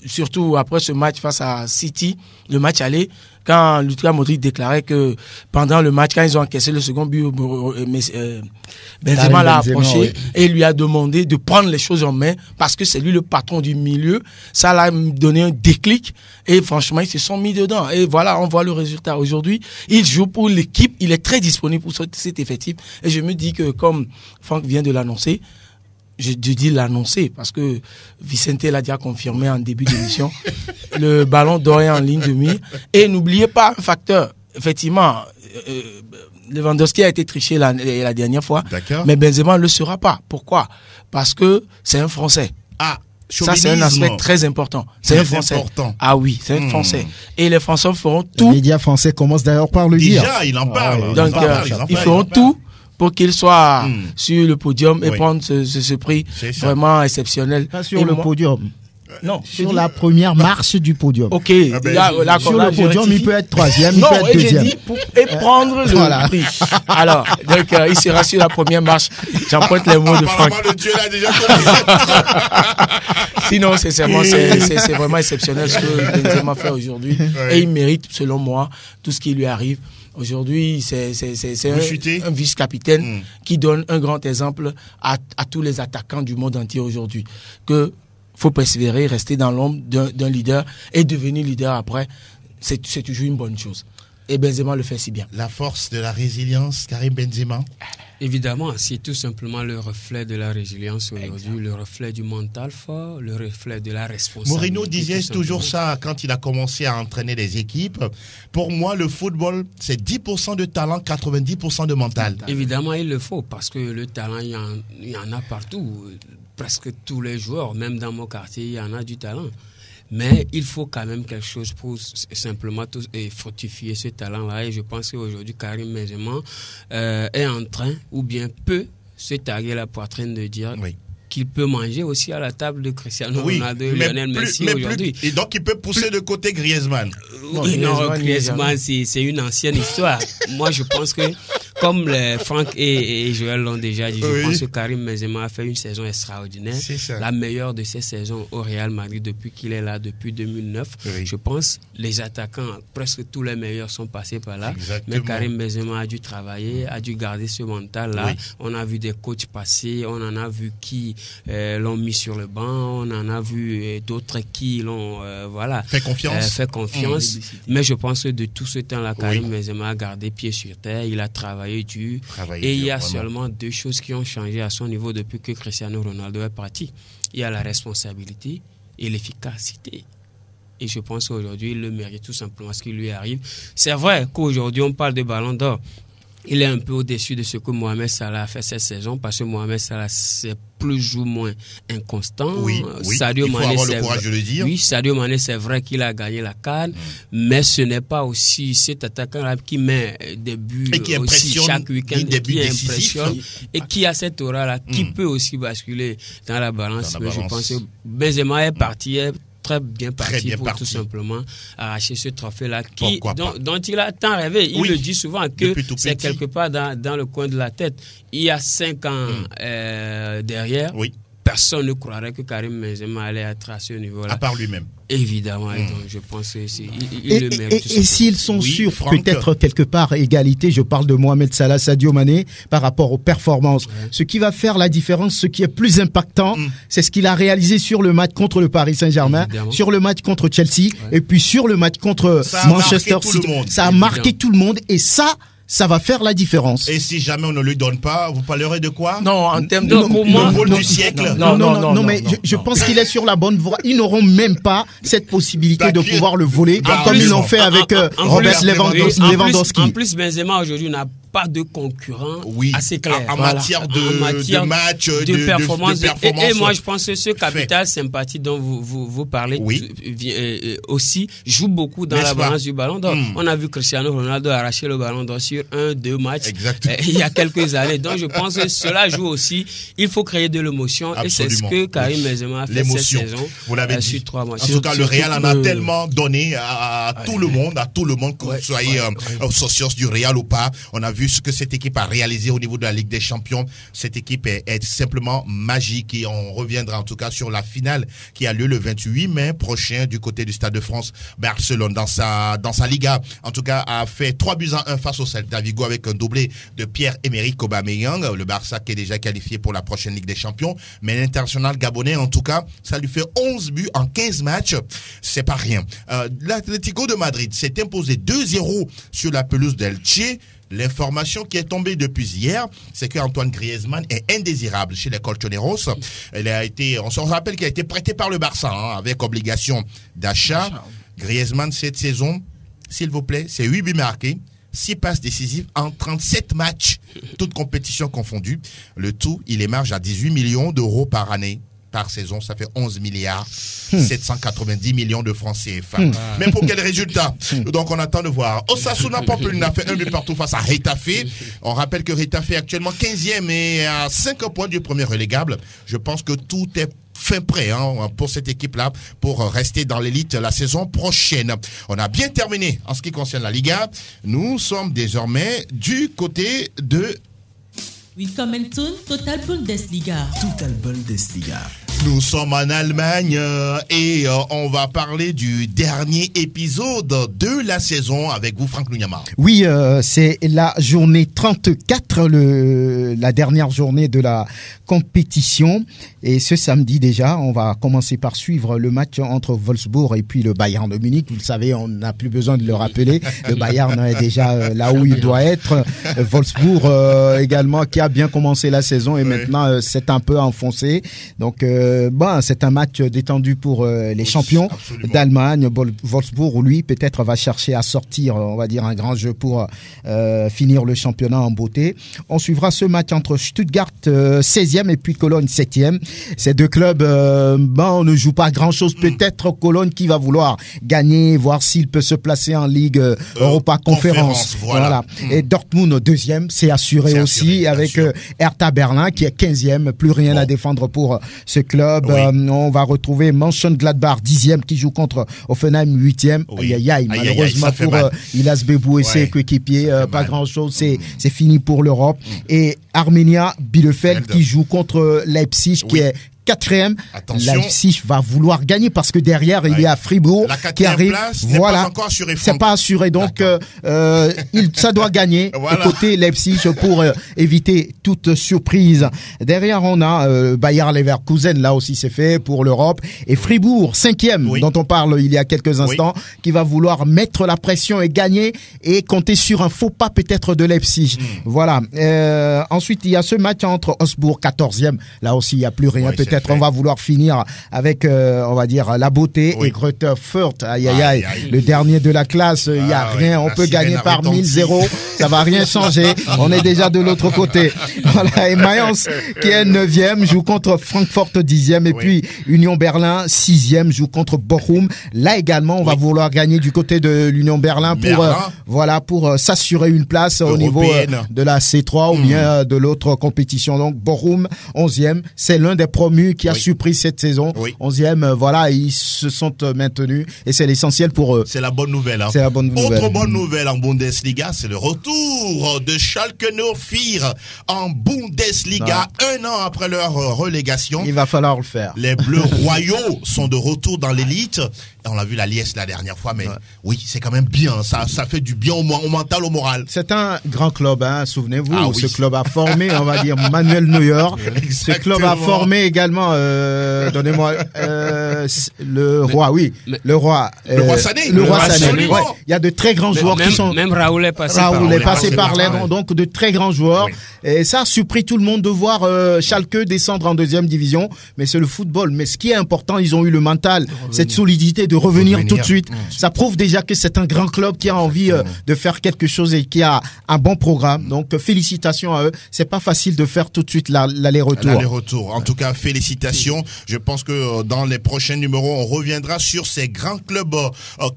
surtout après ce match face à City, le match aller, quand Luka Modric déclarait que pendant le match, quand ils ont encaissé le second but, Benzema l'a approché et lui a demandé de prendre les choses en main parce que c'est lui le patron du milieu. Ça l'a donné un déclic et franchement, ils se sont mis dedans. Et voilà, on voit le résultat. Aujourd'hui, il joue pour l'équipe, il est très disponible pour cet effectif. Et je me dis que comme Franck vient de l'annoncer, je dis l'annoncer parce que Vicente l'a déjà confirmé en début d'émission. Le ballon d'or est en ligne de mire. Et n'oubliez pas un facteur. Effectivement, Lewandowski a été triché la dernière fois. D'accord. Mais Benzema ne le sera pas. Pourquoi? Parce que c'est un Français. Ah, ça, c'est un aspect très important. C'est un Français. Important. Ah oui, c'est un Français. Et les Français feront tout. Les médias français commencent d'ailleurs par le dire. Déjà, il en parle. Donc, ils feront tout pour qu'il soit sur le podium et prendre ce prix vraiment exceptionnel. Pas sur le podium. Non, sur la première marche du podium. Ok, sur le podium, il peut être troisième, il peut être deuxième. Et prendre le prix. Alors, donc, il sera sur la première marche. J'emprunte les mots de Franck. Le Dieu l'a déjà Sinon, c'est vraiment exceptionnel ce que Benzema fait aujourd'hui. Et il mérite, selon moi, tout ce qui lui arrive. Aujourd'hui, c'est un vice-capitaine qui donne un grand exemple à tous les attaquants du monde entier aujourd'hui. Que faut persévérer, rester dans l'ombre d'un leader et devenir leader après, c'est toujours une bonne chose. Et Benzema le fait si bien. La force de la résilience, Karim Benzema. Évidemment, c'est tout simplement le reflet de la résilience aujourd'hui, le reflet du mental fort, le reflet de la responsabilité. Mourinho disait toujours ça quand il a commencé à entraîner les équipes. Pour moi, le football, c'est 10% de talent, 90% de mental. Évidemment, il le faut parce que le talent, il y en a partout. Presque tous les joueurs, même dans mon quartier, il y en a du talent. Mais il faut quand même quelque chose pour simplement fortifier ce talent-là. Et je pense qu'aujourd'hui, Karim Benzema est en train, ou bien peut, se taguer la poitrine de dire qu'il peut manger aussi à la table de Cristiano Ronaldo et Lionel Messi aujourd'hui. Et donc, il peut pousser de côté Griezmann. Griezmann, c'est une ancienne histoire. Moi, je pense que, comme Franck et Joël l'ont déjà dit, je pense que Karim Benzema a fait une saison extraordinaire. La meilleure de ses saisons au Real Madrid depuis qu'il est là, depuis 2009. Je pense les attaquants, presque tous les meilleurs sont passés par là. Exactement. Mais Karim Benzema a dû travailler, a dû garder ce mental-là. On a vu des coachs passer, on en a vu qui l'ont mis sur le banc, on en a vu d'autres qui l'ont fait confiance. Mais je pense que de tout ce temps-là, Karim Benzema a gardé pied sur terre, il a travaillé dur. Et il y a seulement deux choses qui ont changé à son niveau depuis que Cristiano Ronaldo est parti. Il y a la responsabilité et l'efficacité. Et je pense qu'aujourd'hui, il le mérite tout simplement ce qui lui arrive. C'est vrai qu'aujourd'hui, on parle de ballon d'or. Il est un peu au-dessus de ce que Mohamed Salah a fait cette saison parce que Mohamed Salah, c'est plus ou moins inconstant. Sadio Mané, avoir le courage de le dire. Oui, Sadio Mané, c'est vrai qu'il a gagné la CAN, mais ce n'est pas aussi cet attaquant-là qui met des buts aussi chaque week-end, qui impressionne et qui a cette aura-là, qui peut aussi basculer dans la balance. Mais je pense que Benzema est parti, très bien parti pour tout simplement arracher ce trophée-là dont il a tant rêvé. Il le dit souvent que c'est quelque part dans le coin de la tête. Il y a 5 ans derrière, personne ne croirait que Karim Benzema allait être à ce niveau-là. À part lui-même. Évidemment, et donc je pense qu'il le mérite. Et s'ils sont sur peut-être quelque part égalité, je parle de Mohamed Salah, Sadio Mané, par rapport aux performances. Ce qui va faire la différence, ce qui est plus impactant, c'est ce qu'il a réalisé sur le match contre le Paris Saint-Germain, sur le match contre Chelsea, et puis sur le match contre Manchester City. Ça a marqué tout le monde, et ça va faire la différence. Et si jamais on ne lui donne pas, vous parlerez de quoi? Non, en termes de rôle du siècle. Non, mais je pense qu'il est sur la bonne voie. Ils n'auront même pas cette possibilité de pouvoir le voler, comme ils l'ont fait avec Robert Lewandowski. En plus, Benzema aujourd'hui n'a pas de concurrent assez clair. En matière de match, de performance. Et moi, je pense que ce capital sympathie dont vous parlez aussi joue beaucoup dans la balance du ballon d'or. On a vu Cristiano Ronaldo arracher le ballon d'or sur 1-2 matchs il y a quelques années. Donc, je pense que cela joue aussi. Il faut créer de l'émotion. Et c'est ce que Karim Benzema a fait cette saison. Vous l'avez dit. Sur 3 matchs. En tout cas, le Real en a tellement donné à tout le monde, que vous soyez socios du Real ou pas. On a vu ce que cette équipe a réalisé au niveau de la Ligue des Champions. Cette équipe est simplement magique et on reviendra en tout cas sur la finale qui a lieu le 28 mai prochain du côté du Stade de France. Barcelone dans sa Liga, en tout cas, a fait 3-1 face au Celta Vigo avec un doublé de Pierre-Emerick Aubameyang. Le Barça qui est déjà qualifié pour la prochaine Ligue des Champions. Mais l'international gabonais, en tout cas, ça lui fait 11 buts en 15 matchs. C'est pas rien. L'Atlético de Madrid s'est imposé 2-0 sur la pelouse d'Elche. L'information qui est tombée depuis hier, c'est qu'Antoine Griezmann est indésirable chez les Colchoneros. On se rappelle qu'il a été prêté par le Barça avec obligation d'achat. Griezmann, cette saison, s'il vous plaît, c'est 8 buts marqués, 6 passes décisives en 37 matchs, toutes compétitions confondues. Le tout, il émarge à 18 millions d'euros par année. Par saison, ça fait 11 milliards 790 millions de francs CFA. Mais pour quel résultat? Donc on attend de voir. Osasuna Pampelune a fait 1 but partout face à Retafe. On rappelle que Retafe est actuellement 15e et à 5 points du premier relégable. Je pense que tout est fin prêt pour cette équipe-là pour rester dans l'élite la saison prochaine. On a bien terminé en ce qui concerne la Liga. Nous sommes désormais du côté de Willkommen zum Total Bundesliga. Total Bundesliga. Nous sommes en Allemagne et on va parler du dernier épisode de la saison avec vous, Franck Lunyama. Oui, c'est la journée 34, la dernière journée de la compétition. Et ce samedi déjà, on va commencer par suivre le match entre Wolfsburg et puis le Bayern de Munich. Vous le savez, on n'a plus besoin de le rappeler. Le Bayern est déjà là où il doit être. Wolfsburg également qui a bien commencé la saison et maintenant c'est un peu enfoncé. Donc c'est un match détendu pour les champions d'Allemagne. Wolfsburg, lui, peut-être va chercher à sortir, on va dire, un grand jeu pour finir le championnat en beauté. On suivra ce match entre Stuttgart 16e et puis Cologne 7e. Ces deux clubs, on ne joue pas grand-chose. Peut-être Cologne qui va vouloir gagner, voir s'il peut se placer en Ligue Europa Conférence. Voilà. Et Dortmund 2e, c'est assuré aussi avec Hertha Berlin qui est 15e. Plus rien à défendre pour ce club. On va retrouver Mönchengladbach 10e qui joue contre Hoffenheim 8e. Malheureusement pour Ilas Bebou et ses coéquipiers, pas grand-chose. C'est fini pour l'Europe. Et Arminia Bielefeld qui joue contre Leipzig qui est 4e. Leipzig va vouloir gagner parce que derrière il y a Fribourg qui arrive. Place, voilà, pas assuré, c'est pas assuré. Donc ça doit gagner côté Leipzig pour éviter toute surprise. Derrière on a Bayer Leverkusen, là aussi c'est fait pour l'Europe, et Fribourg 5e dont on parle il y a quelques instants qui va vouloir mettre la pression et gagner et compter sur un faux pas peut-être de Leipzig. Voilà. Ensuite il y a ce match entre Augsbourg 14e, là aussi il n'y a plus rien. Peut-être on va vouloir finir avec, on va dire, la beauté et Greuther Fürth. Le dernier de la classe, il n'y a rien. On peut gagner par 1000-0. Ça va rien changer. On est déjà de l'autre côté. Voilà. Et Mayence, qui est 9e, joue contre Francfort 10e. Et puis, Union Berlin, 6e, joue contre Bochum. Là également, on va vouloir gagner du côté de l'Union Berlin pour s'assurer une place au niveau de la C3 ou bien de l'autre compétition. Donc, Bochum, 11e. C'est l'un des promus connu, qui a surpris cette saison. 11e, voilà, ils se sont maintenus et c'est l'essentiel pour eux. C'est la bonne nouvelle. Hein. C'est la bonne nouvelle. Autre bonne nouvelle en Bundesliga, c'est le retour de Schalke 04 en Bundesliga, 1 an après leur relégation. Il va falloir le faire. Les Bleus royaux sont de retour dans l'élite. On a vu la liesse la dernière fois, mais oui, c'est quand même bien. Ça fait du bien au mental, au moral. C'est un grand club, hein, souvenez-vous. Ce club a formé, on va dire, Manuel Neuer. Ce club a formé également, donnez-moi, le roi, le roi Sané. Le roi Sané. Ouais. Il y a de très grands joueurs qui sont... Même Raoul est passé par là. Donc, de très grands joueurs. Et ça a surpris tout le monde de voir Schalke descendre en 2e division. Mais c'est le football. Mais ce qui est important, ils ont eu le mental, cette solidité de revenir tout de suite. Ça prouve déjà que c'est un grand club qui a envie de faire quelque chose et qui a un bon programme. Donc, félicitations à eux. C'est pas facile de faire tout de suite l'aller-retour. En tout cas, félicitations. Je pense que dans les prochains numéros, on reviendra sur ces grands clubs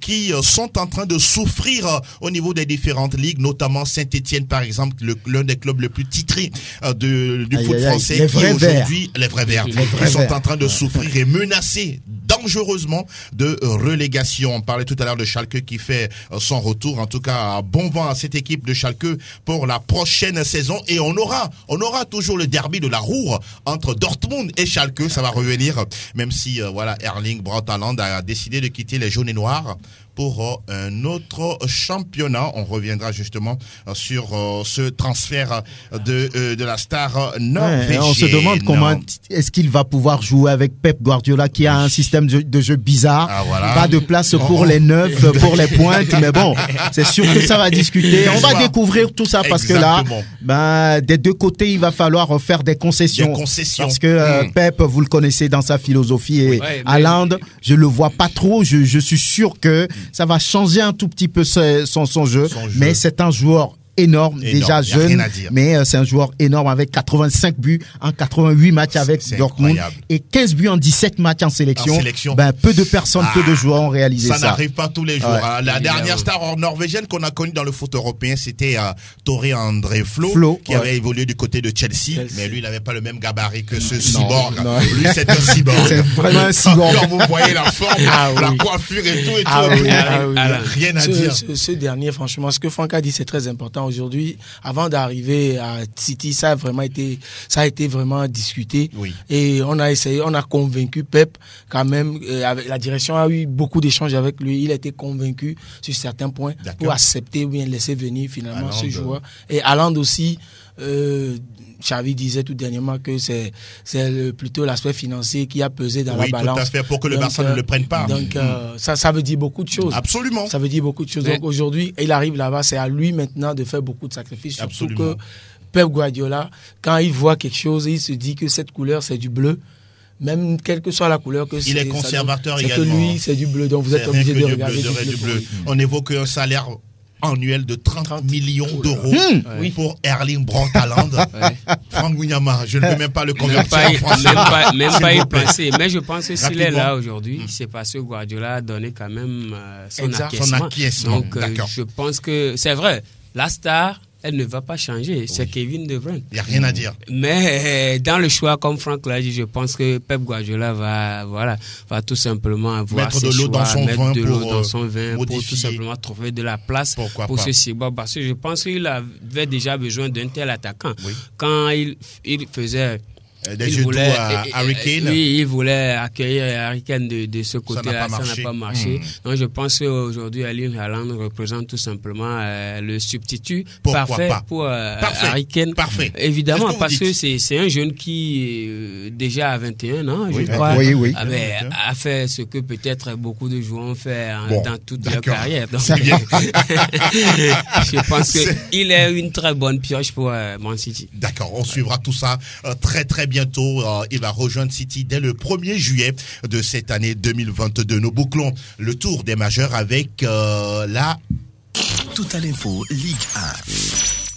qui sont en train de souffrir au niveau des différentes ligues, notamment Saint-Etienne, par exemple, l'un des clubs les plus titrés du foot français. Les vrais verts. Les vrais verts. Ils sont en train de souffrir et menacés dangereusement de relégation. On parlait tout à l'heure de Schalke qui fait son retour. En tout cas, bon vent à cette équipe de Schalke pour la prochaine saison. Et on aura toujours le derby de la Ruhr entre Dortmund et Schalke. Ça va revenir, même si Erling Braut Haaland a décidé de quitter les jaunes et noirs pour un autre championnat. On reviendra justement sur ce transfert de la star norvégienne. On se demande comment est-ce qu'il va pouvoir jouer avec Pep Guardiola qui a un système de jeu bizarre. Pas de place pour les neufs, pour les pointes. Mais bon, c'est sûr que ça va discuter. On va découvrir tout ça parce que là, des deux côtés, il va falloir faire des concessions. Parce que Pep, vous le connaissez dans sa philosophie et Haaland, je le vois pas trop. Je suis sûr que ça va changer un tout petit peu son jeu. Mais c'est un joueur énorme, déjà jeune, mais c'est un joueur énorme avec 85 buts en 88 matchs avec Dortmund et 15 buts en 17 matchs en sélection. Peu de personnes, peu de joueurs ont réalisé ça. Ça n'arrive pas tous les jours. La dernière star norvégienne qu'on a connue dans le foot européen, c'était Tore André Flo, qui avait évolué du côté de Chelsea, mais lui, il n'avait pas le même gabarit que ce cyborg. Lui, c'est un cyborg. C'est vraiment un cyborg. Quand vous voyez la forme, la coiffure et tout, rien à dire. Ce dernier, franchement, ce que Franck a dit, c'est très important. Aujourd'hui, avant d'arriver à City, ça a été vraiment discuté. Et on a convaincu Pep quand même. La direction a eu beaucoup d'échanges avec lui. Il a été convaincu sur certains points pour accepter ou bien laisser venir finalement ce joueur. Et Haaland aussi. Xavi disait tout dernièrement que c'est plutôt l'aspect financier qui a pesé dans la balance. Oui, tout à fait, pour que le Barça ne le prenne pas. Donc, ça veut dire beaucoup de choses. Absolument. Ça veut dire beaucoup de choses. Donc, aujourd'hui, il arrive là-bas, c'est à lui maintenant de faire beaucoup de sacrifices. Surtout que Pep Guardiola, quand il voit quelque chose, il se dit que cette couleur, c'est du bleu. Même quelle que soit la couleur que c'est. Il est conservateur également. C'est que lui, c'est du bleu. Donc, vous êtes obligé de regarder du bleu. On évoque un salaire annuel de 30 millions d'euros pour Erling Braut Haaland. Franck Winyama, je ne peux même pas le convertir en français. Même pas y penser. Mais je pense que s'il est là aujourd'hui, c'est parce que Guardiola a donné quand même son acquiescement. Donc, je pense que c'est vrai, la star, elle ne va pas changer. C'est Kevin De Bruyne. Il n'y a rien à dire. Mais dans le choix, comme Franck l'a dit, je pense que Pep Guardiola va tout simplement avoir mettre de l'eau dans son vin pour tout simplement trouver de la place pour ce cyborg. Parce que je pense qu'il avait déjà besoin d'un tel attaquant. Quand il faisait... Il voulait accueillir Harry Kane de ce côté-là, ça n'a pas marché. Donc je pense qu'aujourd'hui, Erling Haaland représente tout simplement le substitut parfait pour Harry Kane. Parfait. Évidemment, parce que c'est un jeune qui, déjà à 21 ans, je crois, a fait ce que peut-être beaucoup de joueurs ont fait dans toute leur carrière. Donc, je pense qu'il est une très bonne pioche pour Man City. D'accord, on suivra tout ça très très bientôt. Il va rejoindre City dès le 1er juillet de cette année 2022. Nous bouclons le tour des majeurs avec la... Total Info Ligue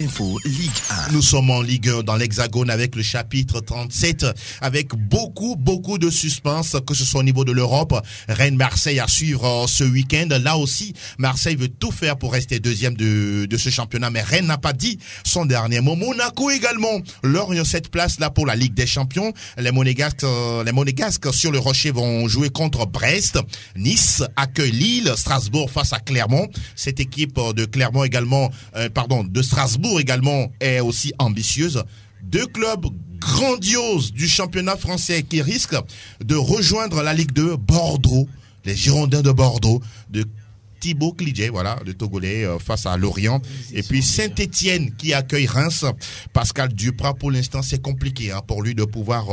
1. Info Ligue 1. Nous sommes en Ligue 1 dans l'Hexagone avec le chapitre 37, avec beaucoup de suspense, que ce soit au niveau de l'Europe. Rennes-Marseille à suivre ce week-end. Là aussi, Marseille veut tout faire pour rester deuxième de ce championnat, mais Rennes n'a pas dit son dernier mot. Monaco également lorgne cette place là pour la Ligue des Champions. Les Monégasques sur le Rocher vont jouer contre Brest. Nice accueille Lille. Strasbourg face à Clermont. Cette équipe de Clermont également, de Strasbourg également est aussi ambitieuse. Deux clubs grandioses du championnat français qui risquent de rejoindre la Ligue 2, Bordeaux, les Girondins de Bordeaux, de Thibaut Klidje, voilà, de Togolais face à Lorient. Et puis Saint-Etienne qui accueille Reims. Pascal Duprat, pour l'instant, c'est compliqué pour lui de pouvoir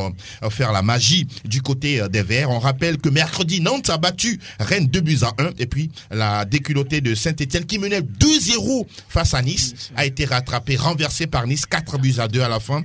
faire la magie du côté des Verts. On rappelle que mercredi, Nantes a battu Rennes 2-1. Et puis la déculottée de Saint-Etienne qui menait 2-0 face à Nice a été rattrapée, renversée par Nice, 4-2 à la fin.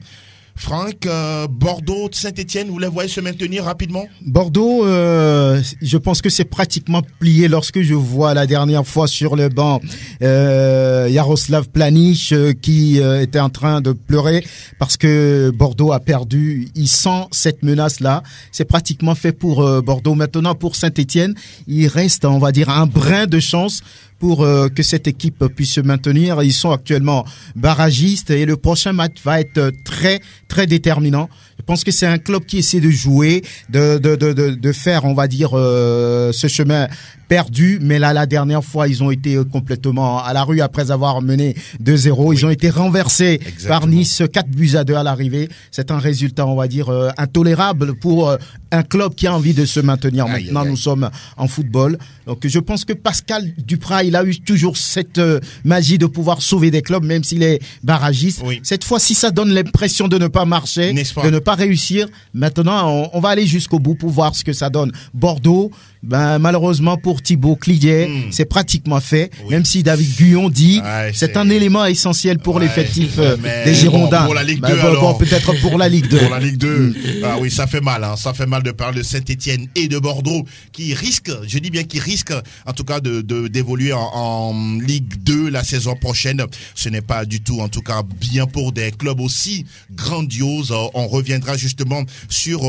Franck, Bordeaux, Saint-Etienne, vous les voyez se maintenir rapidement? Bordeaux, je pense que c'est pratiquement plié lorsque je vois la dernière fois sur le banc Jaroslav Planic qui était en train de pleurer parce que Bordeaux a perdu. Il sent cette menace-là. C'est pratiquement fait pour Bordeaux. Maintenant, pour Saint-Etienne, il reste, on va dire, un brin de chance pour que cette équipe puisse se maintenir. Ils sont actuellement barragistes et le prochain match va être très déterminant. Je pense que c'est un club qui essaie de jouer, de faire, on va dire, ce chemin perdu. Mais là, la dernière fois, ils ont été complètement à la rue après avoir mené 2-0. Oui. Ils ont été renversés par Nice, 4-2 à l'arrivée. C'est un résultat, on va dire, intolérable pour un club qui a envie de se maintenir. Maintenant, nous sommes en football. Donc, je pense que Pascal Duprat, il a eu toujours cette magie de pouvoir sauver des clubs, même s'il est barragiste. Oui. Cette fois-ci, ça donne l'impression de ne pas marcher, de ne pas réussir. Maintenant, on va aller jusqu'au bout pour voir ce que ça donne. Bordeaux, malheureusement pour Thibaut Klidje, c'est pratiquement fait. Oui. Même si David Guyon dit c'est un élément essentiel pour l'effectif des Girondins. Pour la Ligue 2, alors. Peut-être pour la Ligue 2. Pour la Ligue 2. Ah oui, ça fait mal. Ça fait mal de parler de Saint-Etienne et de Bordeaux qui risquent, je dis bien qui risquent, en tout cas d'évoluer en Ligue 2 la saison prochaine. Ce n'est pas du tout, en tout cas, bien pour des clubs aussi grandioses. On reviendra justement sur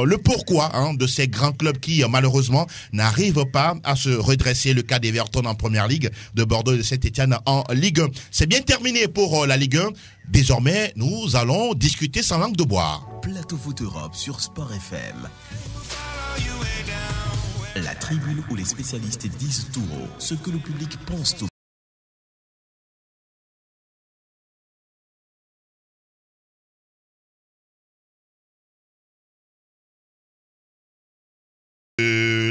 le pourquoi de ces grands clubs qui, malheureusement, n'arrivent pas à se redresser. Le cas d'Everton en première ligue, de Bordeaux et de Saint-Etienne en Ligue 1. C'est bien terminé pour la Ligue 1. Désormais, nous allons discuter sans langue de bois. Plateau Foot Europe sur Sport FM. La tribune où les spécialistes disent tout haut ce que le public pense tout.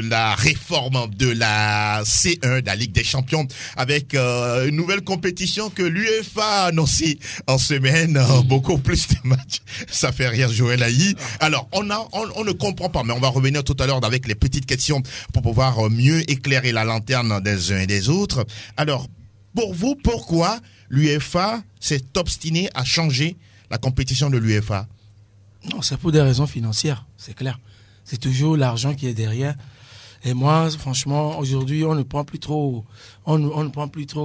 La réforme de la C1, de la Ligue des Champions, avec une nouvelle compétition que l'UEFA a annoncée en semaine, beaucoup plus de matchs. Ça fait rire Joël Haï. Alors, on ne comprend pas, mais on va revenir tout à l'heure avec les petites questions pour pouvoir mieux éclairer la lanterne des uns et des autres. Alors, pour vous, pourquoi l'UEFA s'est obstinée à changer la compétition de l'UEFA? Non, c'est pour des raisons financières, c'est clair. C'est toujours l'argent qui est derrière. Et moi, franchement, aujourd'hui, on ne prend plus trop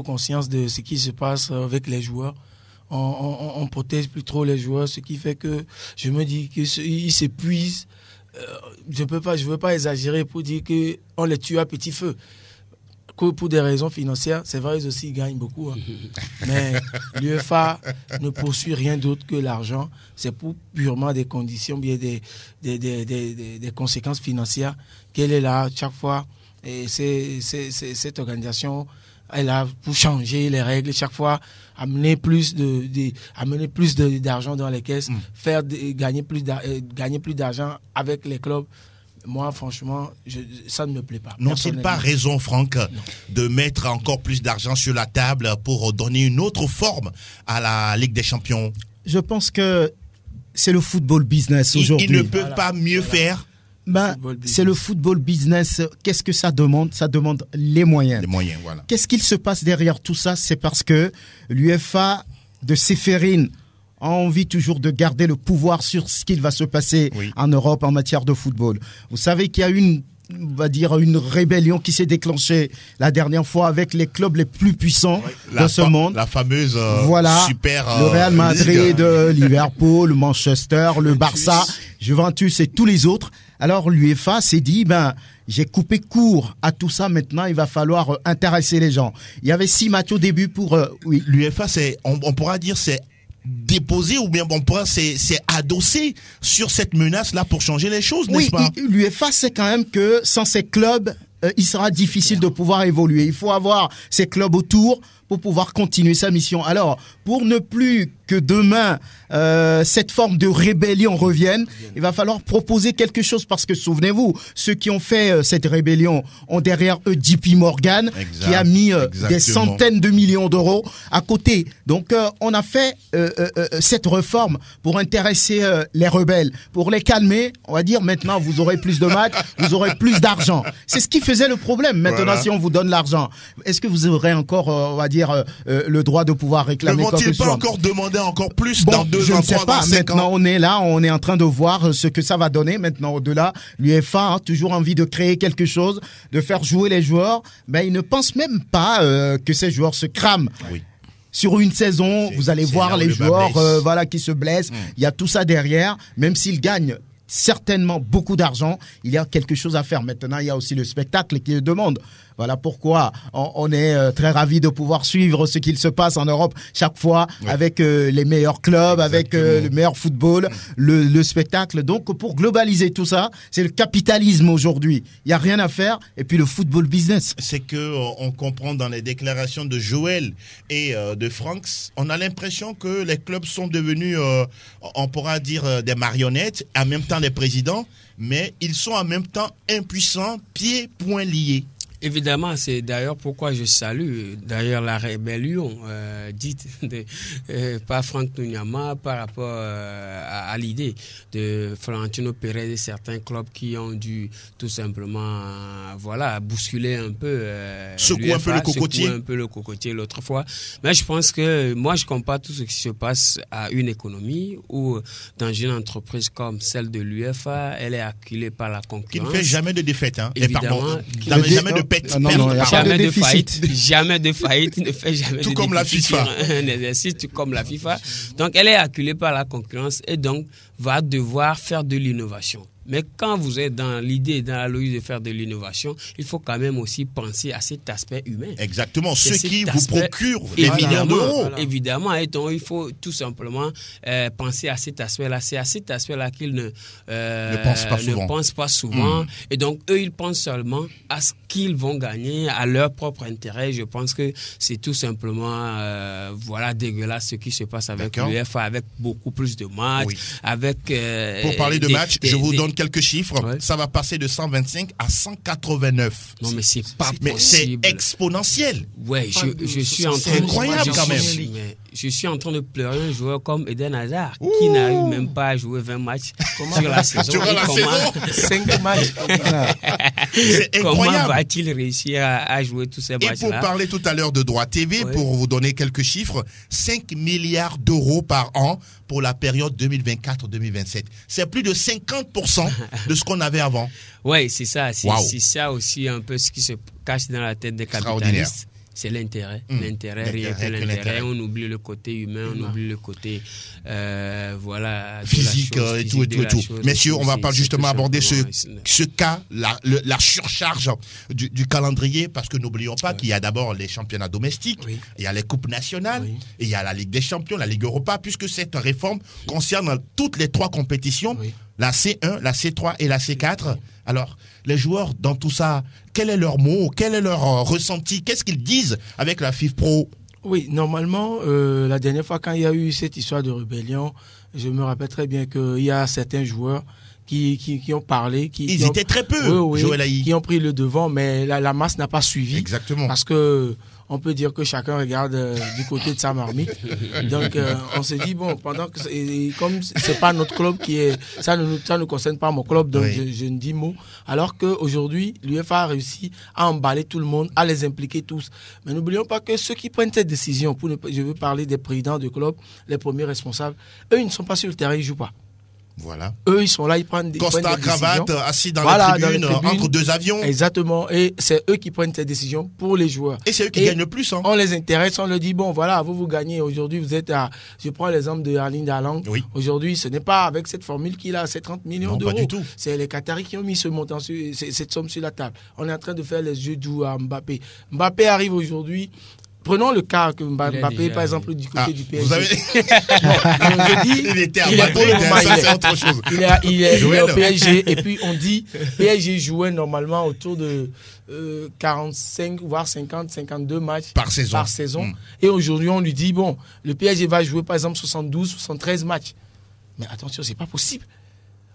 conscience de ce qui se passe avec les joueurs. On protège plus trop les joueurs, ce qui fait que je me dis qu'ils s'épuisent. Je veux pas exagérer pour dire que on les tue à petit feu. Pour des raisons financières, c'est vrai, ils aussi ils gagnent beaucoup. Mais l'UEFA ne poursuit rien d'autre que l'argent. C'est pour purement des conditions, bien des conséquences financières qu'elle est là chaque fois. Et cette organisation est là pour changer les règles chaque fois, amener plus d'argent dans les caisses, gagner plus d'argent avec les clubs. Moi, franchement, ça ne me plaît pas. N'ont-ils pas raison, Franck, de mettre encore plus d'argent sur la table pour donner une autre forme à la Ligue des Champions? Je pense que c'est le football business aujourd'hui. Ils ne peuvent pas mieux faire. C'est le football business. Qu'est-ce que ça demande? Ça demande les moyens. Les moyens, voilà. Qu'est-ce qu'il se passe derrière tout ça? C'est parce que l'UEFA de Séphérine a envie toujours de garder le pouvoir sur ce qu'il va se passer en Europe en matière de football. Vous savez qu'il y a une on va dire, une rébellion qui s'est déclenchée la dernière fois avec les clubs les plus puissants de ce monde. La fameuse super le Real Madrid, Liverpool, le Manchester, le Barça, Juventus et tous les autres. Alors l'UEFA s'est dit, j'ai coupé court à tout ça. Maintenant, il va falloir intéresser les gens. Il y avait 6 matchs au début pour... oui. L'UEFA, on pourra dire, c'est déposé ou bien c'est adossé sur cette menace-là pour changer les choses, n'est-ce pas? Oui, l'UEFA sait quand même que sans ces clubs, il sera difficile de pouvoir évoluer. Il faut avoir ces clubs autour pour pouvoir continuer sa mission. Alors, pour ne plus que demain, cette forme de rébellion revienne, il va falloir proposer quelque chose parce que, souvenez-vous, ceux qui ont fait cette rébellion ont derrière eux JP Morgan, qui a mis des centaines de millions d'euros à côté. Donc, on a fait cette réforme pour intéresser les rebelles, pour les calmer. On va dire, maintenant, vous aurez plus de matchs, vous aurez plus d'argent. C'est ce qui faisait le problème. Maintenant, si on vous donne l'argent, est-ce que vous aurez encore, on va dire, le droit de pouvoir réclamer quoi que ce soit? Ne vont-ils pas encore demander encore plus dans 2 ans, 3 ans, 5 ans? Maintenant, on est là, on est en train de voir ce que ça va donner. Maintenant, au-delà, l'UEFA a toujours envie de créer quelque chose, de faire jouer les joueurs. Il ne pense même pas que ces joueurs se crament. Oui. Sur une saison, vous allez voir les joueurs qui se blessent. Il y a tout ça derrière, même s'ils gagnent certainement beaucoup d'argent, il y a quelque chose à faire. Maintenant, il y a aussi le spectacle qui le demande. Voilà pourquoi on est très ravis de pouvoir suivre ce qu'il se passe en Europe chaque fois avec les meilleurs clubs, avec le meilleur football, le spectacle. Donc, pour globaliser tout ça, c'est le capitalisme aujourd'hui. Il n'y a rien à faire. Et puis, le football business. C'est que on comprend dans les déclarations de Joël et de Franks, on a l'impression que les clubs sont devenus, on pourra dire, des marionnettes, en même temps les présidents, mais ils sont en même temps impuissants, pieds, poings liés. Évidemment, c'est d'ailleurs pourquoi je salue d'ailleurs la rébellion dite par Franck Nounyama par rapport à l'idée de Florentino Pérez et certains clubs qui ont dû tout simplement bousculer un peu secouer un peu le cocotier l'autre fois. Mais je pense que moi je compare tout ce qui se passe à une économie où dans une entreprise comme celle de l'UEFA, elle est acculée par la concurrence. Qui ne fait jamais de défaite, évidemment. Jamais de jamais de faillite, ne fait jamais tout de comme la FIFA. Un exercice, tout comme la FIFA. Donc, elle est acculée par la concurrence et donc va devoir faire de l'innovation. Mais quand vous êtes dans l'idée, dans la logique de faire de l'innovation, il faut quand même aussi penser à cet aspect humain. Exactement, ce qui vous procure des millions d'euros. Évidemment, et donc il faut tout simplement penser à cet aspect-là. C'est à cet aspect-là qu'ils ne pensent pas souvent. Et donc, eux, ils pensent seulement à ce qu'ils vont gagner, à leur propre intérêt. Je pense que c'est tout simplement dégueulasse ce qui se passe avec l'UEFA, avec beaucoup plus de matchs, avec... Pour parler de matchs, je vous donne quelques chiffres. Ça va passer de 125 à 189. Non, mais c'est pas possible. Mais c'est exponentiel. Ouais, je suis en train c'est incroyable quand même. Je suis en train de pleurer un joueur comme Eden Hazard qui n'arrive même pas à jouer 20 matchs sur la saison. 5 matchs. C'est incroyable. Comment va-t-il réussir à jouer tous ces matchs-là? Et pour parler tout à l'heure de droit TV, pour vous donner quelques chiffres, 5 milliards d'euros par an pour la période 2024-2027. C'est plus de 50% de ce qu'on avait avant. Oui, c'est ça. C'est ça aussi un peu ce qui se cache dans la tête des capitalistes. C'est l'intérêt. L'intérêt. On oublie le côté humain, on oublie le côté physique et tout. Messieurs, on va pas justement aborder ce cas, la surcharge du calendrier, parce que n'oublions pas qu'il y a d'abord les championnats domestiques, il y a les coupes nationales, et il y a la Ligue des Champions, la Ligue Europa, puisque cette réforme concerne toutes les 3 compétitions, la C1, la C3 et la C4. Alors, les joueurs, dans tout ça, quel est leur mot, quel est leur ressenti, qu'est-ce qu'ils disent avec la FIFPro? Oui, normalement, la dernière fois, quand il y a eu cette histoire de rébellion, je me rappelle très bien qu'il y a certains joueurs qui ont parlé. Ils étaient très peu, Joël Aïe. Qui ont pris le devant, mais la masse n'a pas suivi. Exactement. Parce que on peut dire que chacun regarde du côté de sa marmite. Donc, on s'est dit, bon, comme c'est pas notre club ça ne concerne pas mon club, donc je ne dis mot. Alors qu'aujourd'hui, l'UEFA a réussi à emballer tout le monde, à les impliquer tous. Mais n'oublions pas que ceux qui prennent cette décision, je veux parler des présidents de club, les premiers responsables, eux, ils ne sont pas sur le terrain, ils ne jouent pas. Voilà. Eux, ils sont là, ils prennent des décisions. Costa, cravate, assis dans les tribunes, entre deux avions. Exactement. Et c'est eux qui prennent ces décisions pour les joueurs. Et c'est eux qui gagnent le plus. On les intéresse, on leur dit, bon, voilà, vous gagnez. Aujourd'hui, vous êtes à... Je prends l'exemple de Erling Haaland. Oui. Aujourd'hui, ce n'est pas avec cette formule qu'il a ces 30 millions d'euros. Pas du tout. C'est les Qataris qui ont mis ce montant, cette somme sur la table. On est en train de faire les yeux doux à Mbappé. Mbappé arrive aujourd'hui... Prenons le cas que Mbappé, par exemple, du côté du PSG. Vous avez... je dis, il était à Madrid, ça c'est autre chose. Il est au PSG, et puis on dit, PSG jouait normalement autour de 45, voire 50, 52 matchs par saison. Et aujourd'hui, on lui dit, bon, le PSG va jouer par exemple 72, 73 matchs. Mais attention, c'est pas possible.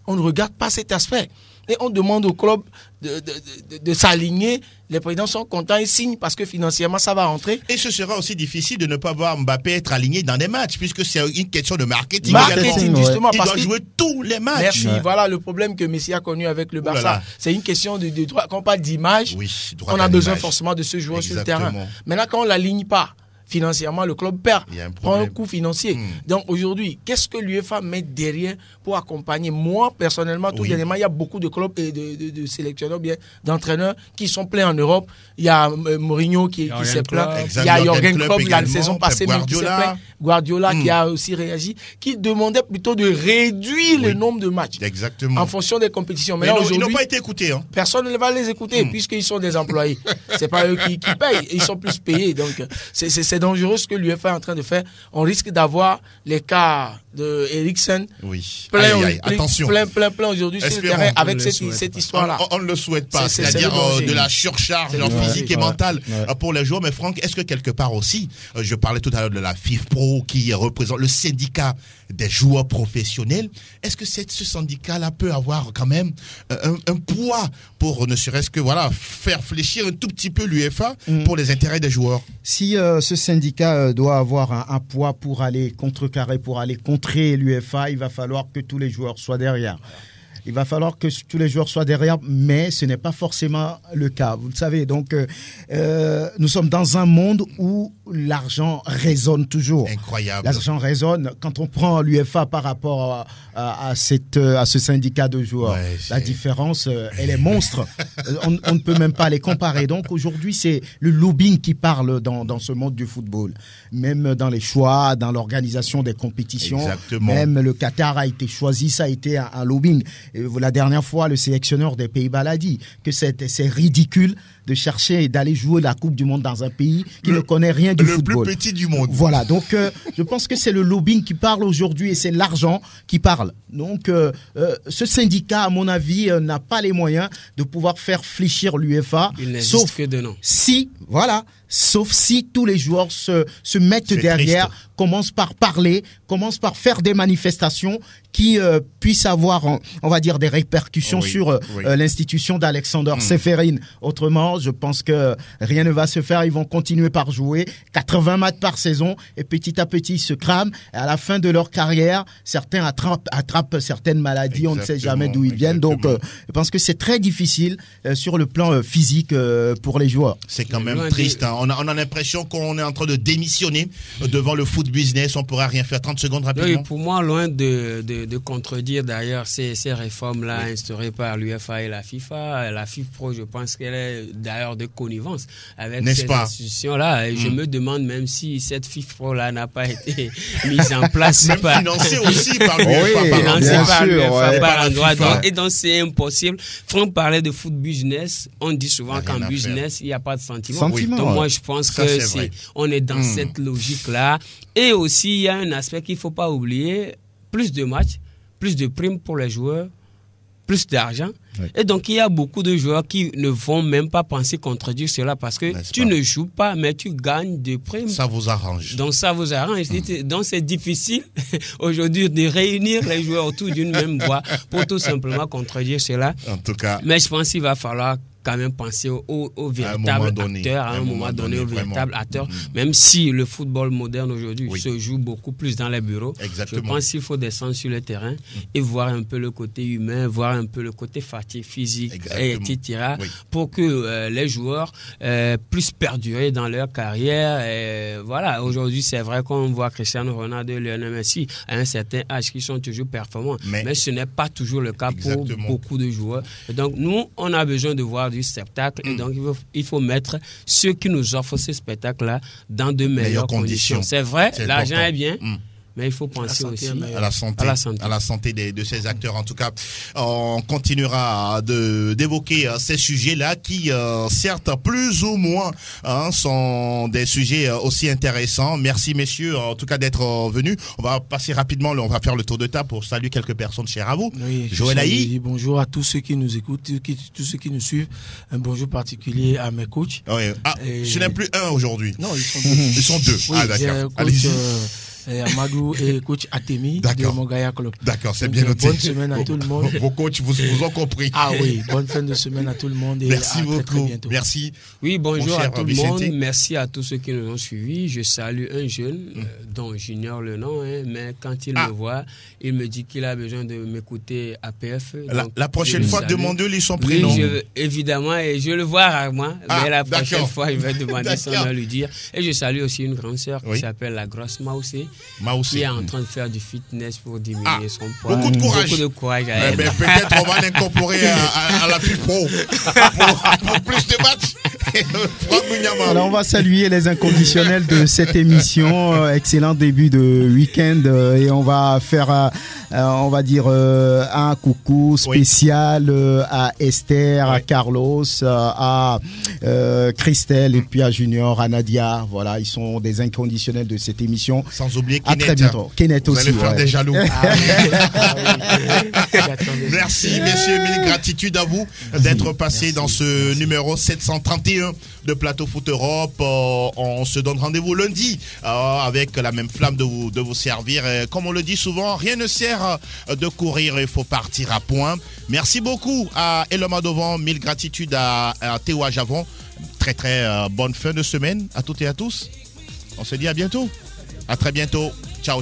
On ne regarde pas cet aspect. Et on demande au club de s'aligner. Les présidents sont contents, ils signent parce que financièrement, ça va rentrer. Et ce sera aussi difficile de ne pas voir Mbappé être aligné dans des matchs, puisque c'est une question de marketing. Justement. Il doit jouer tous les matchs. Merci. Voilà le problème que Messi a connu avec le Barça. C'est une question de droit. Quand on parle d'image, on a besoin forcément de ce joueur sur le terrain. Maintenant, quand on ne l'aligne pas, financièrement, le club perd, prend un coût financier. Donc aujourd'hui, qu'est-ce que l'UEFA met derrière pour accompagner? Moi, personnellement, tout dernièrement, il y a beaucoup de clubs et de sélectionneurs, bien d'entraîneurs qui sont pleins en Europe. Il y a Mourinho qui s'est plaint. Il y a Jürgen Klopp, la saison passée, même qui s'est plaint. Guardiola qui a aussi réagi, qui demandait plutôt de réduire le nombre de matchs en fonction des compétitions. Mais ils n'ont pas été écoutés. Personne ne va les écouter puisqu'ils sont des employés. C'est pas eux qui payent. Ils sont plus payés. Donc, c'est dangereux ce que l'UEFA est en train de faire. On risque d'avoir les cas de Eriksen plein aujourd'hui sur le terrain avec cette histoire-là. On ne le souhaite pas. C'est-à-dire de la surcharge physique et mentale pour les joueurs. Mais Franck, est-ce que quelque part aussi, je parlais tout à l'heure de la FIFPro qui représente le syndicat des joueurs professionnels, est-ce que ce syndicat-là peut avoir quand même un poids pour ne serait-ce que faire fléchir un tout petit peu l'UEFA pour les intérêts des joueurs? Si ce syndicat doit avoir un poids pour aller contrecarrer, pour aller contrer l'UEFA, il va falloir que tous les joueurs soient derrière. Il va falloir que tous les joueurs soient derrière, mais ce n'est pas forcément le cas. Vous le savez, donc nous sommes dans un monde où l'argent résonne toujours. Incroyable. L'argent résonne. Quand on prend l'UEFA par rapport à ce syndicat de joueurs, la différence, elle est monstre. On ne peut même pas les comparer. Donc aujourd'hui, c'est le lobbying qui parle dans ce monde du football. Même dans les choix, dans l'organisation des compétitions. Exactement. Même le Qatar a été choisi, ça a été un lobbying. La dernière fois, le sélectionneur des Pays-Bas l'a dit, que c'est ridicule de chercher et d'aller jouer la Coupe du Monde dans un pays qui ne connaît rien du football. Le plus petit du monde. Voilà, donc je pense que c'est le lobbying qui parle aujourd'hui et c'est l'argent qui parle. Donc ce syndicat, à mon avis, n'a pas les moyens de pouvoir faire fléchir l'UEFA. Sauf que de nom. Sauf si tous les joueurs se mettent derrière, commencent par parler, commencent par faire des manifestations qui puissent avoir, on va dire, des répercussions sur l'institution d'Alexander Seferin. Autrement, je pense que rien ne va se faire. Ils vont continuer par jouer 80 matchs par saison et petit à petit, ils se crament. Et à la fin de leur carrière, certains attrapent certaines maladies. On ne sait jamais d'où ils viennent. Donc, je pense que c'est très difficile sur le plan physique pour les joueurs. C'est quand même triste. On a l'impression qu'on est en train de démissionner devant le foot business. On ne pourra rien faire. 30 secondes rapidement. Oui, pour moi, loin de contredire d'ailleurs ces réformes-là instaurées par l'UEFA et la FIFA. La FIFPro, je pense qu'elle est d'ailleurs de connivence avec ces institutions-là. Et je me demande même si cette FIFPro-là n'a pas été mise en place. Même financée aussi par l'UEFA. Par l'endroit. Et donc, c'est impossible. Franck parlait de foot business. On dit souvent qu'en business, il n'y a pas de sentiment. Donc, moi, je pense on est dans cette logique-là. Et aussi, il y a un aspect qu'il ne faut pas oublier. Plus de matchs, plus de primes pour les joueurs, plus d'argent. Oui. Et donc, il y a beaucoup de joueurs qui ne vont même pas penser contredire cela parce que tu ne joues pas, mais tu gagnes des primes. Ça vous arrange. Donc, ça vous arrange. Donc, c'est difficile aujourd'hui de réunir les joueurs autour d'une même voie pour tout simplement contredire cela. En tout cas. Mais je pense qu'il va falloir quand même penser au véritable acteur, à un moment donné, au véritable acteur, même si le football moderne aujourd'hui se joue beaucoup plus dans les bureaux. Exactement. Je pense qu'il faut descendre sur le terrain et voir un peu le côté humain, voir un peu le côté fatigue physique, etc. Pour que les joueurs puissent perdurer dans leur carrière. Et voilà, aujourd'hui, c'est vrai qu'on voit Cristiano Ronaldo et Lionel Messi à un certain âge qui sont toujours performants. Mais ce n'est pas toujours le cas pour beaucoup de joueurs. Et donc, nous, on a besoin de voir du spectacle. Et donc, il faut mettre ceux qui nous offrent ce spectacle-là dans de meilleures conditions. C'est vrai, l'argent est bien. Mais il faut penser aussi à la santé de ces acteurs. En tout cas, on continuera d'évoquer ces sujets-là qui, certes, plus ou moins, sont des sujets aussi intéressants. Merci, messieurs, en tout cas, d'être venus. On va passer rapidement, on va faire le tour de table pour saluer quelques personnes chères à vous. Oui, Joël Aïe. Bonjour à tous ceux qui nous écoutent, tous ceux qui nous suivent. Un bonjour particulier à mes coachs. Oui. Ce n'est plus un aujourd'hui. Non, ils sont deux. Ils sont deux. Oui, d'accord. Allez-y. Amadou et coach Atemi de Mongaya Club. D'accord, c'est bien noté. Bonne semaine à tout le monde. Vos coachs vous ont compris. Ah oui, bonne fin de semaine à tout le monde. Et merci beaucoup. Très bientôt. Merci. Oui, bonjour à tout le monde. Merci à tous ceux qui nous ont suivis. Je salue un jeune dont j'ignore le nom, mais quand il me voit, il me dit qu'il a besoin de m'écouter APF. La prochaine fois, demandez-lui son prénom. Oui, évidemment, et je le vois rarement. Mais la prochaine fois, je vais demander son nom, lui dire. Et je salue aussi une grande sœur qui s'appelle la grosse Maoussé. Qui est en train de faire du fitness pour diminuer son poids. Beaucoup de courage. Beaucoup de courage à elle. Peut-être on va l'incorporer à la FIF Pro pour plus de matchs. Alors on va saluer les inconditionnels de cette émission. Excellent début de week-end et on va faire on va dire un coucou spécial à Esther, à Carlos, à Christelle et puis à Junior, à Nadia. Voilà, ils sont des inconditionnels de cette émission. Sans oublier Kenneth. À très bientôt. Kenneth aussi. Vous allez faire des jaloux. Merci messieurs, mille gratitude à vous d'être passés dans ce numéro 731 de Plateau Foot Europe. On se donne rendez-vous lundi avec la même flamme de vous servir. Comme on le dit souvent, rien ne sert de courir, il faut partir à point. Merci beaucoup à Eloma Dovan, mille gratitude à Théo Javon. Très bonne fin de semaine à toutes et à tous. On se dit à bientôt. À très bientôt. Ciao.